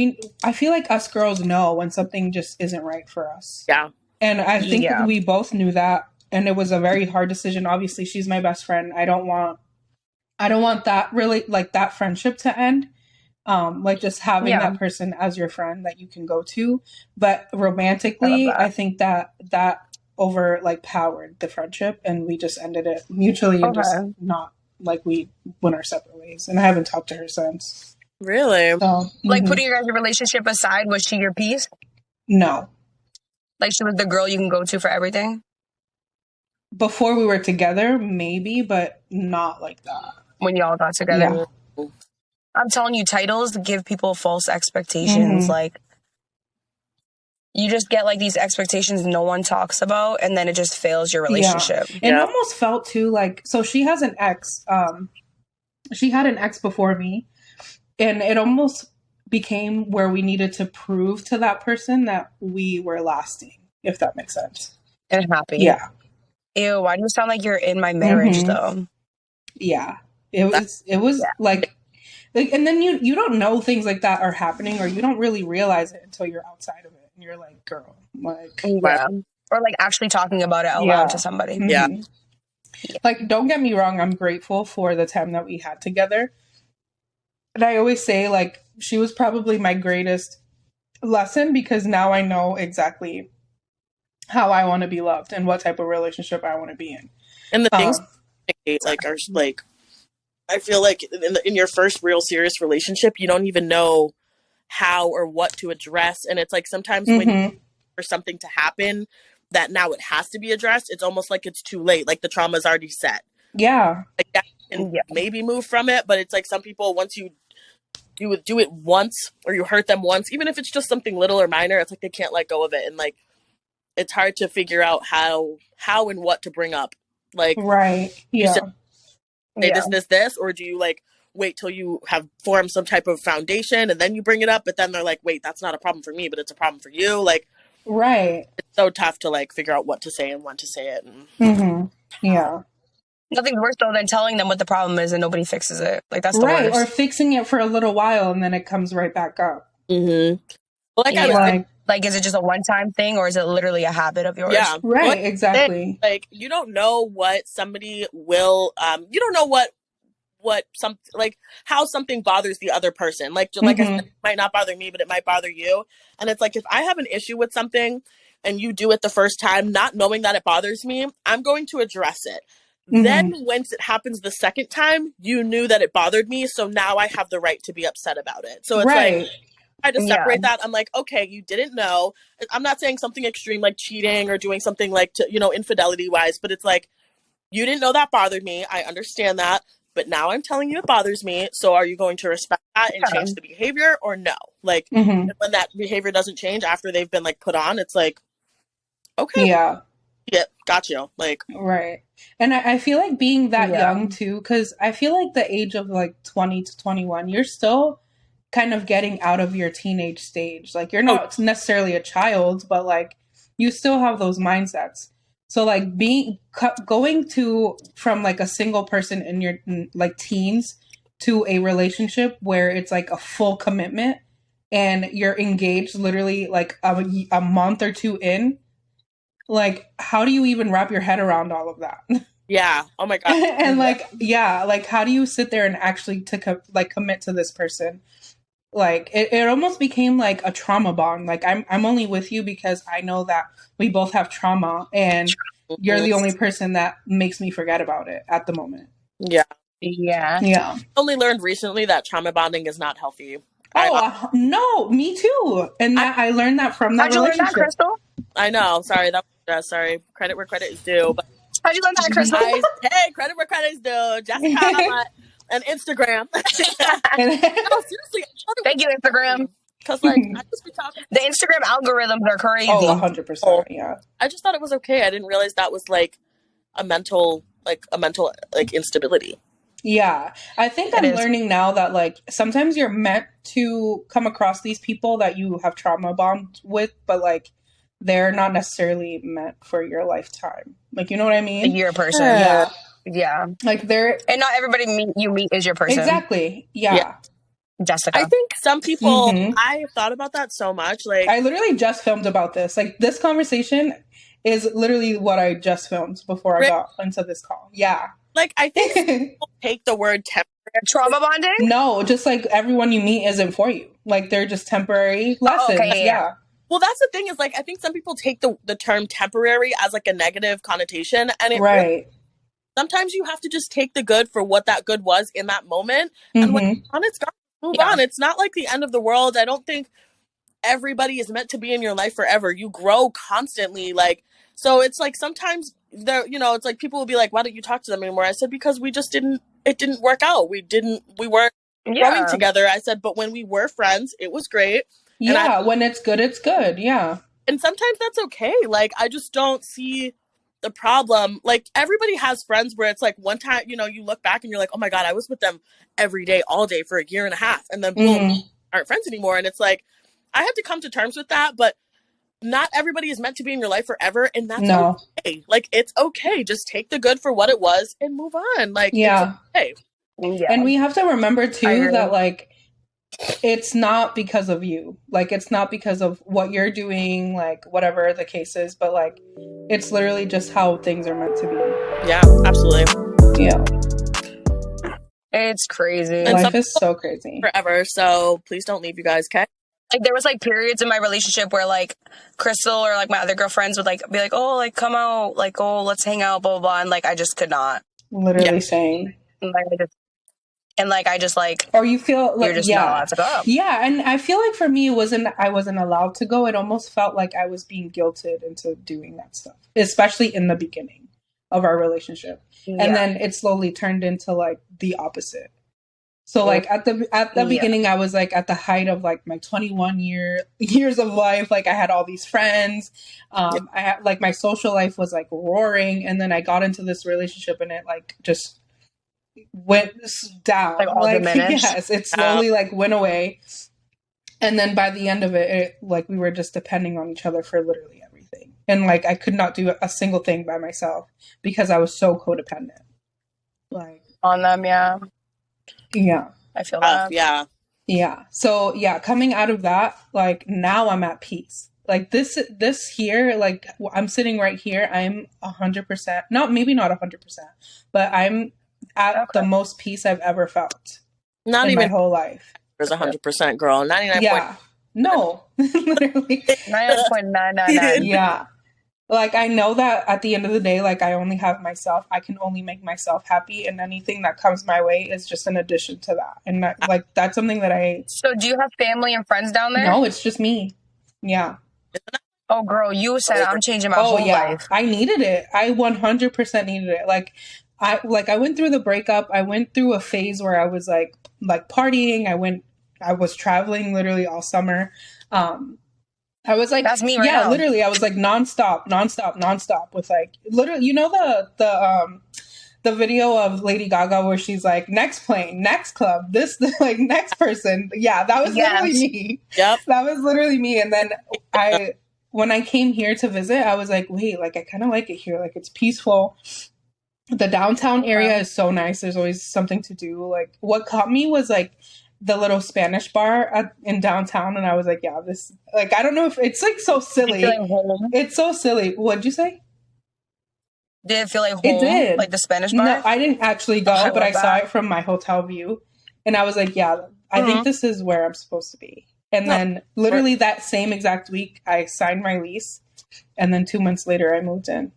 I feel like us girls know when something just isn't right for us. Yeah. And I think we both knew that. And it was a very hard decision. Obviously, she's my best friend. I don't want I don't want that really, like, that friendship to end. Like, just having Yeah. that person as your friend that you can go to. But I love romantically, that. I think that over, like, powered the friendship, and we just ended it mutually and just Okay. not, like, we went our separate ways. And I haven't talked to her since. Really? So, Like, putting your guys' relationship aside, was she your piece? no. Like, she was the girl you can go to for everything? Before we were together, maybe, but not like that. When y'all got together? Yeah. I'm telling you, titles give people false expectations. Like, you just get, like, these expectations no one talks about, and then it just fails your relationship. Yeah. And it almost felt, too, like, so she has an ex. She had an ex before me, and it almost became where we needed to prove to that person that we were lasting, if that makes sense. And happy. Yeah. Ew, why do you sound like you're in my marriage, though? Yeah. It was like, and then you don't know things like that are happening, or you don't really realize it until you're outside of it, and you're like, girl, like, yeah. Or like actually talking about it out loud to somebody. Yeah. Like, don't get me wrong, I'm grateful for the time that we had together. And I always say, like, she was probably my greatest lesson, because now I know exactly how I want to be loved and what type of relationship I want to be in. And the things like are like, I feel like in your first real serious relationship, you don't even know how or what to address, and it's like sometimes when you for something to happen that now it has to be addressed, it's almost like it's too late. Like the trauma's already set. Yeah. Like that can maybe move from it, but it's like some people, once you do it once, or you hurt them once, even if it's just something little or minor, it's like they can't let go of it, and like it's hard to figure out how and what to bring up. Like, right. Yeah. Say this, or do you like wait till you have formed some type of foundation and then you bring it up? But then they're like, wait, that's not a problem for me, but it's a problem for you. Like, right. It's so tough to like figure out what to say and when to say it. Yeah. Nothing's worse though than telling them what the problem is and nobody fixes it. Like that's the right. worst. Or fixing it for a little while and then it comes right back up. Well, like, is it just a one-time thing, or is it literally a habit of yours? Yeah, right. Exactly. Like, you don't know what somebody will. You don't know what like how something bothers the other person. Like I said, it might not bother me, but it might bother you. And it's like, if I have an issue with something and you do it the first time, not knowing that it bothers me, I'm going to address it. Then once it happens the second time, you knew that it bothered me, so now I have the right to be upset about it. So it's like, I just separate that. I'm like, okay, you didn't know. I'm not saying something extreme like cheating or doing something like, infidelity wise, but it's like, you didn't know that bothered me. I understand that, but now I'm telling you it bothers me. So are you going to respect that and change the behavior, or no? Like, when that behavior doesn't change after they've been like put on, it's like, okay. Yeah, got you. Like, right. And I feel like being that young too, because I feel like the age of like 20 to 21, you're still kind of getting out of your teenage stage. Like, you're not necessarily a child, but like you still have those mindsets. So like going from like a single person in your like teens to a relationship where it's like a full commitment and you're engaged literally like a month or two in, like, how do you even wrap your head around all of that? Yeah. Oh my God. And like, like, how do you sit there and actually commit to this person? Like, it almost became like a trauma bond. Like, I'm only with you because I know that we both have trauma, and you're the only person that makes me forget about it at the moment. Yeah. Yeah. I only learned recently that trauma bonding is not healthy. No, me too. And I learned that from that relationship. How'd you learn that, Crystal? I know. Sorry. Sorry. Credit where credit is due. But how'd you learn that, Crystal? Hey, credit where credit is due. Jessica on Instagram. No, seriously. Thank you, Instagram. Because like, I just be talking. The Instagram algorithms are crazy. Oh, 100%. Yeah. I just thought it was okay. I didn't realize that was like a mental instability. Yeah. I think I'm learning now that like sometimes you're meant to come across these people that you have trauma bond with, but like they're not necessarily meant for your lifetime. Like, you know what I mean? You're a person. Yeah. Like and not everybody you meet is your person. Exactly. Yeah. Jessica. I think some people, I have thought about that so much. Like, I literally just filmed about this. Like, this conversation is literally what I just filmed before I got into this call. Yeah. Like, I think people take the word temporary. Trauma bonding? No, just like everyone you meet isn't for you. Like, they're just temporary lessons. Okay, yeah. Well, that's the thing is, like, I think some people take the term temporary as like a negative connotation, and it right. really, sometimes you have to just take the good for what that good was in that moment, and when it's on, it's gone. Move on. It's not like the end of the world. I don't think everybody is meant to be in your life forever. You grow constantly, like, so it's like sometimes there, you know, it's like people will be like, why don't you talk to them anymore? I said, because it didn't work out. We weren't growing together. I said, but when we were friends, it was great. Yeah, when it's good, it's good. Yeah. And sometimes that's okay. Like, I just don't see the problem. Like, everybody has friends where it's like one time, you know, you look back and you're like, oh my God, I was with them every day, all day for a year and a half. And then boom, aren't friends anymore. And it's like, I had to come to terms with that, but not everybody is meant to be in your life forever. And that's okay. Like, it's okay. Just take the good for what it was and move on. Like, it's okay. Yeah. And we have to remember too that, like, it's not because of you. Like, it's not because of what you're doing, like, whatever the case is, but like, it's literally just how things are meant to be. Yeah, absolutely. Yeah. It's crazy. And life is so crazy. Forever. So please don't leave, you guys, okay? Like, there was like periods in my relationship where like Crystal or like my other girlfriends would like be like, oh, like come out, like, oh, let's hang out, blah, blah, blah. And like, I just could not. Literally saying. I just like, or you feel like, you're just not allowed to go. Yeah. And I feel like for me, I wasn't allowed to go. It almost felt like I was being guilted into doing that stuff, especially in the beginning of our relationship. Yeah. And then it slowly turned into like the opposite. So like at the beginning, I was like at the height of like my 21 years of life. Like, I had all these friends. I had like my social life was like roaring. And then I got into this relationship and it like just went down. Like all diminished. Yes, it slowly like went away. And then by the end of it, like we were just depending on each other for literally everything. And like I could not do a single thing by myself because I was so codependent. Like on them, yeah. Yeah. I feel that. Yeah. Yeah. So yeah, coming out of that, like now I'm at peace. Like this here, like I'm sitting right here. I'm 100%, maybe not 100%, but I'm at the most peace I've ever felt. Not in even my whole life. There's 100%, girl. 99. Yeah. No. Literally. 99.999. Yeah. Like, I know that at the end of the day, like, I only have myself. I can only make myself happy, and anything that comes my way is just an addition to that. And that, like, that's something that I... So do you have family and friends down there? No, it's just me. Yeah. Oh, girl, you said I'm changing my whole life. I needed it. I 100% needed it. Like, I went through the breakup. I went through a phase where I was, like partying. I was traveling literally all summer. I was like, that's me right now. Literally, I was like nonstop with like literally, you know, the video of Lady Gaga where she's like, next plane, next club, this like next person. Yeah, that was literally me. Yep. That was literally me. And then when I came here to visit, I was like, wait, like I kind of like it here. Like it's peaceful. The downtown area is so nice. There's always something to do. Like what caught me was like the little Spanish bar in downtown, and I was like, yeah, this, like, I don't know if it's like so silly. It's so silly. What'd you say? Did it feel like home? It did. Like the Spanish bar? No, I didn't actually go, but I saw it from my hotel view, and I was like, yeah, I think this is where I'm supposed to be. And then literally that same exact week, I signed my lease, and then 2 months later, I moved in.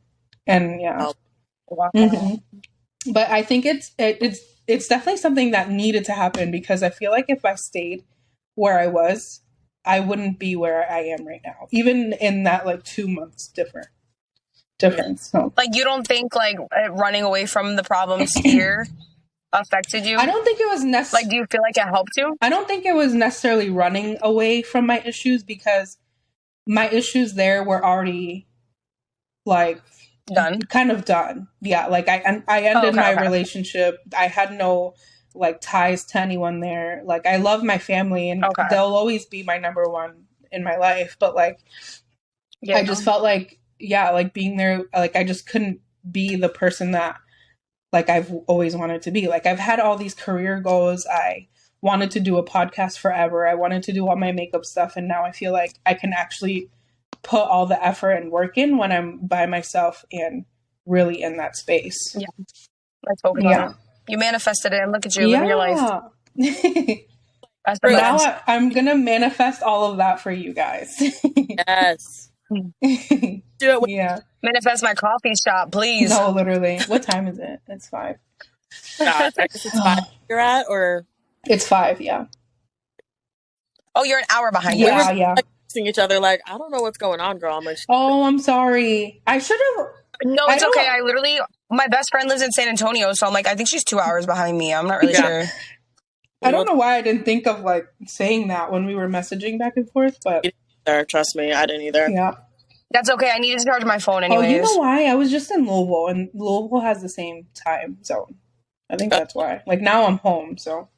And yeah. Oh, wow. Mm-hmm. But I think it's definitely something that needed to happen, because I feel like if I stayed where I was, I wouldn't be where I am right now, even in that like 2 months difference. So. Like, you don't think like running away from the problems here affected you? I don't think it was necessary. Like, do you feel like it helped you? I don't think it was necessarily running away from my issues, because my issues there were already like kind of done. Yeah, like I ended my relationship. I had no like ties to anyone there. Like, I love my family, and they'll always be my number one in my life, but like I just felt like like being there, like I just couldn't be the person that like I've always wanted to be. Like, I've had all these career goals. I wanted to do a podcast forever. I wanted to do all my makeup stuff, and now I feel like I can actually put all the effort and work in when I'm by myself and really in that space. Yeah. Let's focus on it. You manifested it and look at you living your life. That's the now I'm going to manifest all of that for you guys. Yes. Do it. Yeah. Manifest my coffee shop, please. No, literally. What time is it? It's 5. God, I guess it's 5 you're at, or? It's 5, yeah. Oh, you're an hour behind. Yeah, we were, yeah. Like, seeing each other like, I don't know what's going on, girl. I'm like, oh, I'm sorry. I should have. No, it's okay. I literally, my best friend lives in San Antonio, so I'm like, I think she's 2 hours behind me. I'm not really sure. I don't know why I didn't think of like saying that when we were messaging back and forth, but trust me, I didn't either. Yeah. That's okay. I needed to charge my phone anyways. Oh, you know why? I was just in Louisville, and Louisville has the same time zone. I think that's why. Like, now I'm home, so.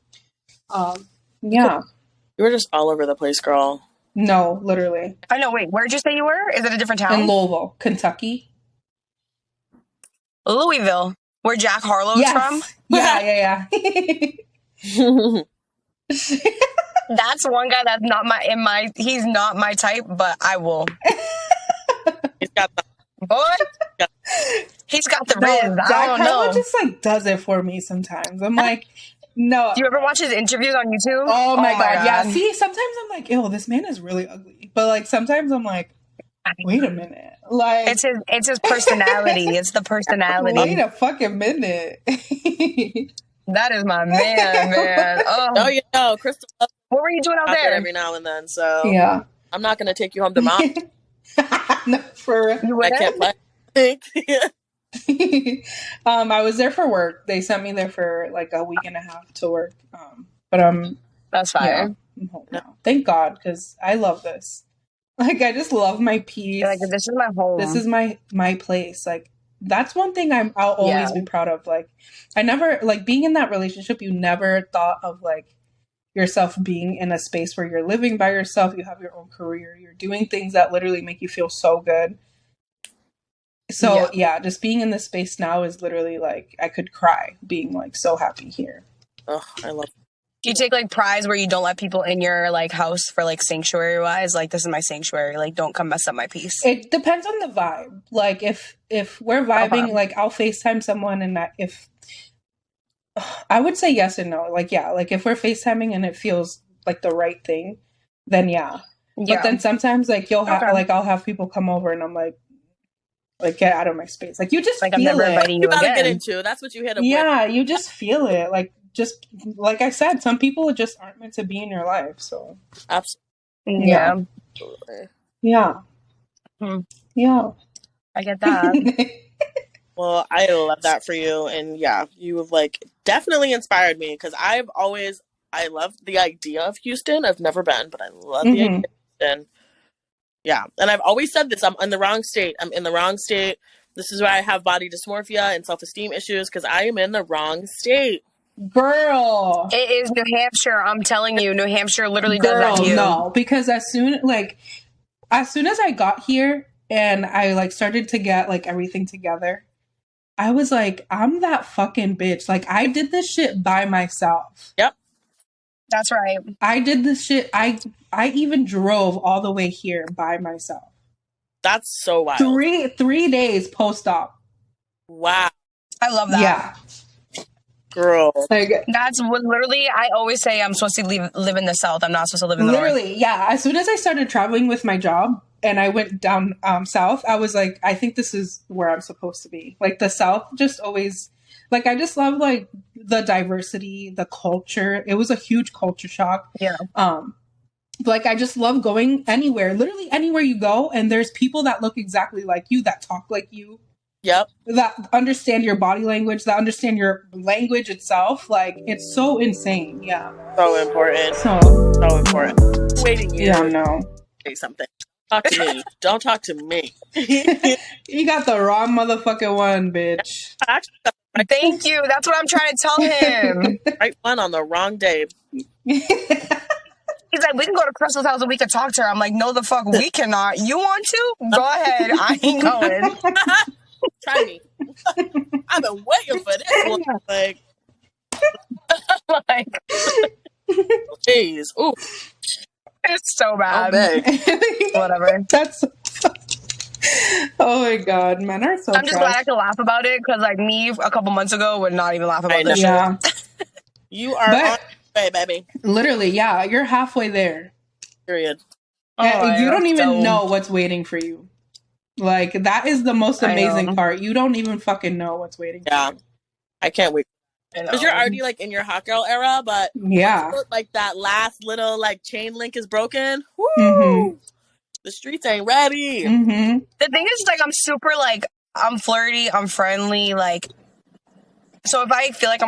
Yeah. You were just all over the place, girl. No, literally. I know. Wait, where'd you say you were? Is it a different town? In Louisville, Kentucky. Louisville, where Jack Harlow's from? Yeah. That's one guy that's not he's not my type, but I will. He's got the boy. He's got the riz. Jack I don't know. Harlow just like does it for me sometimes. I'm like, no. Do you ever watch his interviews on YouTube? Oh my god. Yeah. See, sometimes I'm like, ew, this man is really ugly. But like sometimes I'm like, wait a minute. Like it's his personality. It's the personality. Wait a fucking minute. That is my man. Oh, you know, Crystal. What were you doing out there? Every now and then, so yeah. I'm not gonna take you home to mom. No, for real. I can't play. I was there for work. They sent me there for like a week and a half to work. But that's fine. Yeah, I'm home now. Thank God, because I love this. Like, I just love my peace. You're like, this is my home. This is my place. Like, that's one thing I'll always be proud of. Like, I never, like, being in that relationship, you never thought of, like, yourself being in a space where you're living by yourself, you have your own career, you're doing things that literally make you feel so good. So, yeah, just being in this space now is literally, like, I could cry being, like, so happy here. Oh, I love it. Do you take like prides where you don't let people in your like house for like sanctuary wise? Like, this is my sanctuary. Like, don't come mess up my peace. It depends on the vibe. Like, if we're vibing, like, I'll FaceTime someone, and if I would say yes and no. Like, yeah, like if we're FaceTiming and it feels like the right thing, then yeah. But then sometimes like you'll have like I'll have people come over and I'm like get out of my space. Like, you just like feel I'm never inviting you gotta again. get into. That's what you hit up with. Yeah, you just feel it. Like, just like I said, some people just aren't meant to be in your life. So absolutely, yeah. Yeah. Yeah. I get that. Well, I love that for you, and yeah, you have like definitely inspired me because I love the idea of Houston. I've never been, but I love the idea of Houston. Yeah, and I've always said this: I'm in the wrong state. I'm in the wrong state. This is why I have body dysmorphia and self-esteem issues because I am in the wrong state. Girl, it is New Hampshire. I'm telling you, New Hampshire literally does that to you. No, because as soon as I got here and I like started to get like everything together, I was like, I'm that fucking bitch. Like, I did this shit by myself. Yep. That's right. I did this shit. I even drove all the way here by myself. That's so wild. 3 days post-op. Wow. I love that. Yeah. Girl. Like, that's what literally I always say I'm supposed to live in the South. I'm not supposed to live in the literally, North. Yeah. As soon as I started traveling with my job and I went down south, I was like, I think this is where I'm supposed to be. Like, the South just always, like, I just love like the diversity, the culture. It was a huge culture shock. Yeah. Like, I just love going anywhere, literally anywhere you go, and there's people that look exactly like you, that talk like you. Yep. That understand your body language, that understand your language itself. Like, it's so insane. Yeah. So important. So important. Waiting you. Yeah, no. Say something. Talk to me. Don't talk to me. You got the wrong motherfucking one, bitch. Thank you. That's what I'm trying to tell him. Right one on the wrong day. He's like, we can go to Crystal's house and we can talk to her. I'm like, no, the fuck, we cannot. You want to? Go ahead. I ain't going. Try me. I've been waiting for this one. Like, jeez. Ooh. It's so bad. Okay. Whatever. That's Oh my god, men are so I'm just glad I can laugh about it because, like, me a couple months ago would not even laugh about this shit. You are on your way, baby. Literally, yeah, you're halfway there. Period. You don't even know what's waiting for you. Like, that is the most amazing part. You don't even fucking know what's waiting for you. I can't wait. Because you're already, like, in your hot girl era, but like, that last little, like, chain link is broken. Woo! Mm-hmm. The streets ain't ready. Mm-hmm. The thing is, like, I'm super, like, I'm flirty, I'm friendly, like, so if you feel like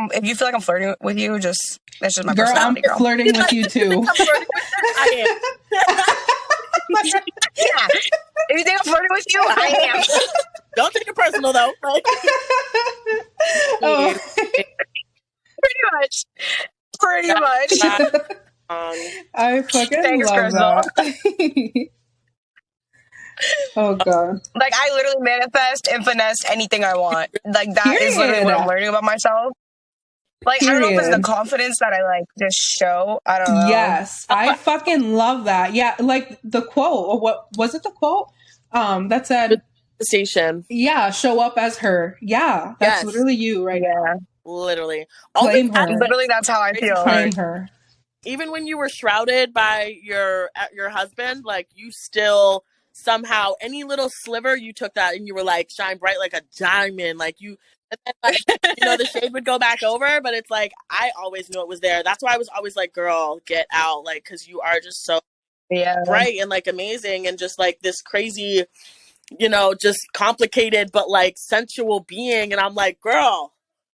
I'm flirting with you, that's just my personality, girl. I'm flirting with you too. I am. Yeah. If you think I'm flirting with you, I am. Don't take it personal, though. Pretty much. I fucking love that. Oh god. Like, I literally manifest and finesse anything I want. Like, that is literally what I'm learning about myself. Like, I don't know if it's the confidence that I, like, just show. I don't know. Yes. I fucking love that. Yeah, like the quote, or what was it, the quote? That said, station. Yeah, show up as her. Yeah, that's literally you right now. Literally. Claim her. Literally, that's how I feel. Claim her. Even when you were shrouded by your husband, like, you still somehow, any little sliver, you took that and you were like, shine bright like a diamond. Like, you, and then, like, you know, the shade would go back over, but it's like, I always knew it was there. That's why I was always like, girl, get out. Like, because you are just so bright and, like, amazing and just, like, this crazy, you know, just complicated but, like, sensual being. And I'm like, girl.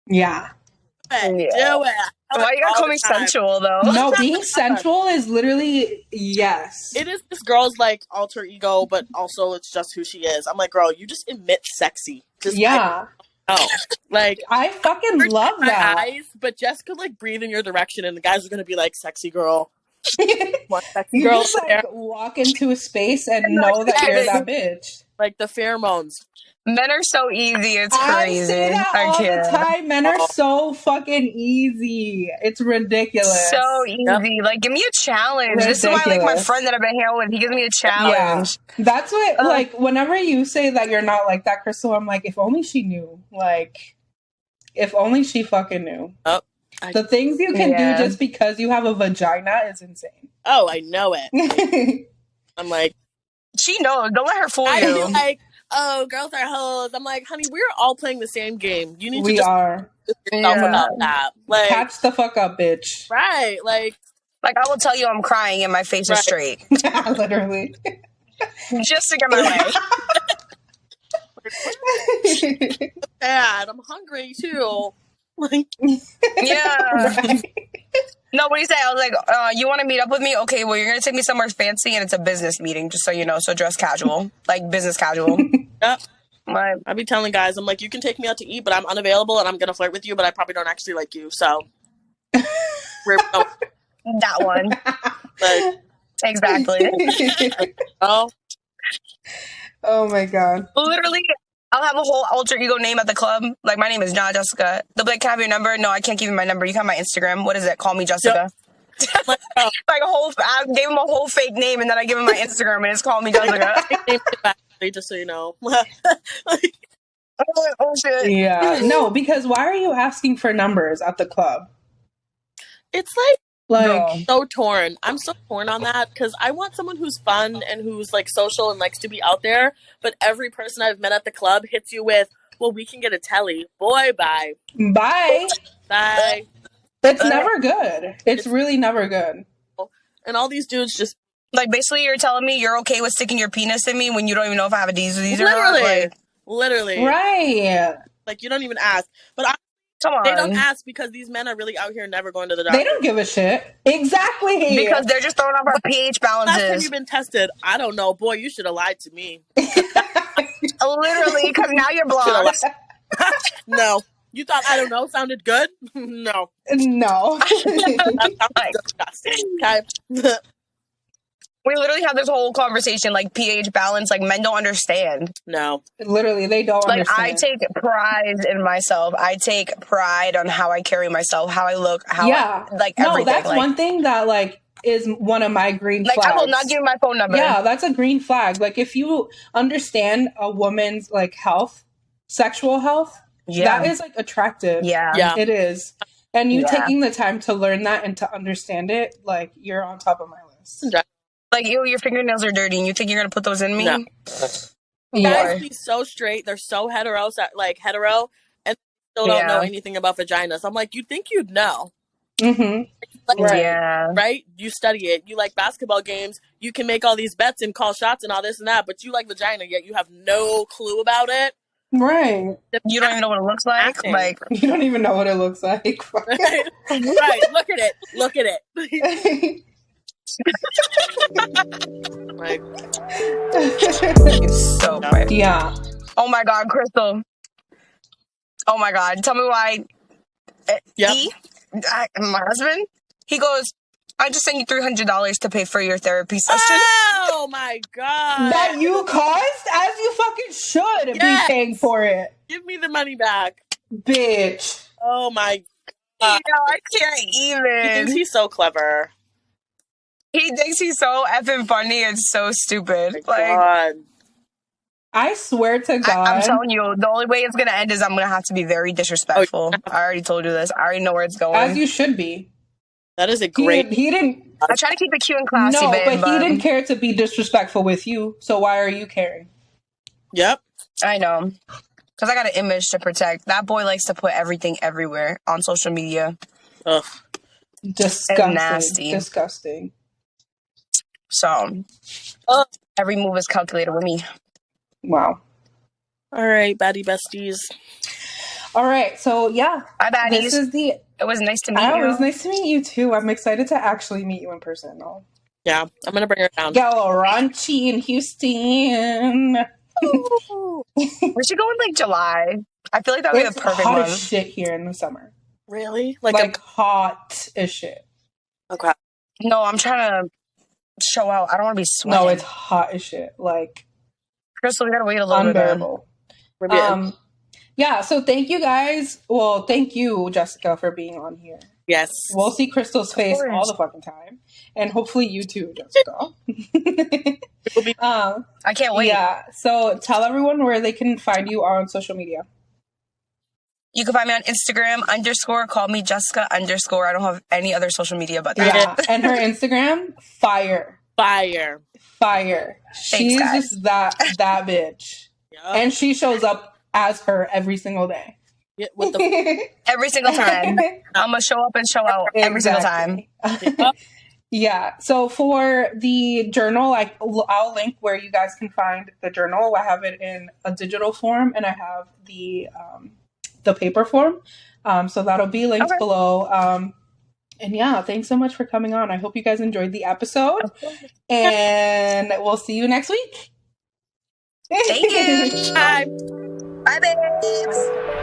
Yeah. Do it. Why you gotta call me sensual, though? No, being sensual is literally, yes. It is this girl's, like, alter ego, but also it's just who she is. I'm like, girl, you just emit sexy. Just, like, I fucking love that. Eyes, but Jess could, like, breathe in your direction, and the guys are gonna be like, sexy girl. You girl just, like, walk into a space and know that you're that bitch. Like, the pheromones. Men are so easy, it's crazy. I say that all the time. Men are so fucking easy. It's ridiculous. So easy. Like, give me a challenge. Ridiculous. This is why, like, my friend that I've been hanging with, he gives me a challenge. Yeah. That's what, like, whenever you say that you're not like that, Crystal, I'm like, if only she knew. Like, if only she fucking knew. Oh, the things you can do just because you have a vagina is insane. Oh, I know it. I'm like, she knows. Don't let her fool you. I'm like, oh, girls are hoes. I'm like, honey, we're all playing the same game. You need to just yourself about that. Like, catch the fuck up, bitch. Right. Like, I will tell you I'm crying and my face is straight. Literally. Just to get my way. Bad. I'm hungry too. Like, yeah. No, what do you say? I was like, you want to meet up with me? Okay, well, you're going to take me somewhere fancy, and it's a business meeting, just so you know. So dress casual. Like, business casual. Yep. I be telling guys, I'm like, you can take me out to eat, but I'm unavailable, and I'm going to flirt with you, but I probably don't actually like you, so. That one. Like, exactly. Oh my God. Literally, I'll have a whole alter ego name at the club. Like, my name is John Jessica. They'll be like, can I have your number? No, I can't give you my number. You can have my Instagram. What is it? Call me Jessica. Yep. Like I gave him a whole fake name, and then I give him my Instagram, and it's Call Me Jessica. Just so you know. Oh, shit. Yeah. No, because why are you asking for numbers at the club? It's like so torn. I'm so torn on that because I want someone who's fun and who's, like, social and likes to be out there. But every person I've met at the club hits you with, well, we can get a telly. Boy, bye. Bye. Bye. It's never good. It's really never good. And all these dudes just... Like, basically, you're telling me you're okay with sticking your penis in me when you don't even know if I have a D's or not? Like, literally. Right. Like, you don't even ask. But come on. They don't ask because these men are really out here never going to the doctor. They don't give a shit. Exactly. Because they're just throwing off our pH balances. Last time you've been tested, I don't know. Boy, you should have lied to me. Literally, because now you're blonde. No. You thought I don't know sounded good? No. No. That's disgusting. Okay. We literally have this whole conversation, like, pH balance. Like, men don't understand. No. Literally, they don't understand. I take pride in myself. I take pride on how I carry myself, how I look, everything. No, that's one thing that, like, is one of my green like, flags. I will not give you my phone number. Yeah, that's a green flag. Like, if you understand a woman's like health, sexual health, that is like attractive. Yeah. It is. And you Yeah. taking the time to learn that and to understand it, like, you're on top of my list. Like, your fingernails are dirty and you think you're going to put those in me? No. Yeah. Guys be so straight. They're so hetero, and still don't know anything about vaginas. I'm like, you'd think you'd know. Mm-hmm. Like, Right. Right? You study it. You like basketball games. You can make all these bets and call shots and all this and that, but you like vagina, yet you have no clue about it. Right. You don't even know what it looks like. Acting. Like, you don't even know what it looks like. Right. Right. Look at it. Look at it. Like, it's so funny. Yeah. Oh my God, Crystal. Oh my God. Tell me why. My husband, he goes, I just sent you $300 to pay for your therapy session. Oh my God. That you caused? As you fucking should be paying for it. Give me the money back. Bitch. Oh my God. I can't even. He thinks he's so clever. He thinks he's so effing funny and so stupid. Oh my God. I swear to God. I'm telling you, the only way it's going to end is I'm going to have to be very disrespectful. I already told you this. I already know where it's going. As you should be. That is a great... He didn't... I try to keep it cute and classy, No, babe, but he didn't care to be disrespectful with you, so why are you caring? Yep. I know. Because I got an image to protect. That boy likes to put everything everywhere on social media. Ugh. Disgusting. And nasty. Disgusting. So, every move is calculated with me. Wow. All right, baddie besties. All right, so yeah. Bye, baddies. This is the... It was nice to meet you. It was nice to meet you too. I'm excited to actually meet you in person though. Yeah, I'm gonna bring her down. Go raunchy in Houston. We should go in like July. I feel like that would be the perfect hot month. as shit here in the summer. Really? Like hot as shit. Okay. No, I'm trying to show out. I don't want to be sweating. No, it's hot as shit. Like, Crystal, we gotta wait a little unbearable. bit. Yeah, so thank you guys. Well, thank you, Jessica, for being on here. Yes. We'll see Crystal's face all the fucking time. And hopefully you too, Jessica. I can't wait. Yeah, so tell everyone where they can find you on social media. You can find me on Instagram _ call me Jessica _ I don't have any other social media but that. Yeah, and her Instagram, fire. She's guys. just that bitch. Yep. And she shows up as her every single day. Yeah, with the Every single time. I'm going to show up and show out every single time. Yeah. So for the journal, I'll link where you guys can find the journal. I have it in a digital form and I have the paper form. So that'll be linked below. And yeah, thanks so much for coming on. I hope you guys enjoyed the episode. And we'll see you next week. Thank you. Bye. Bye, babes.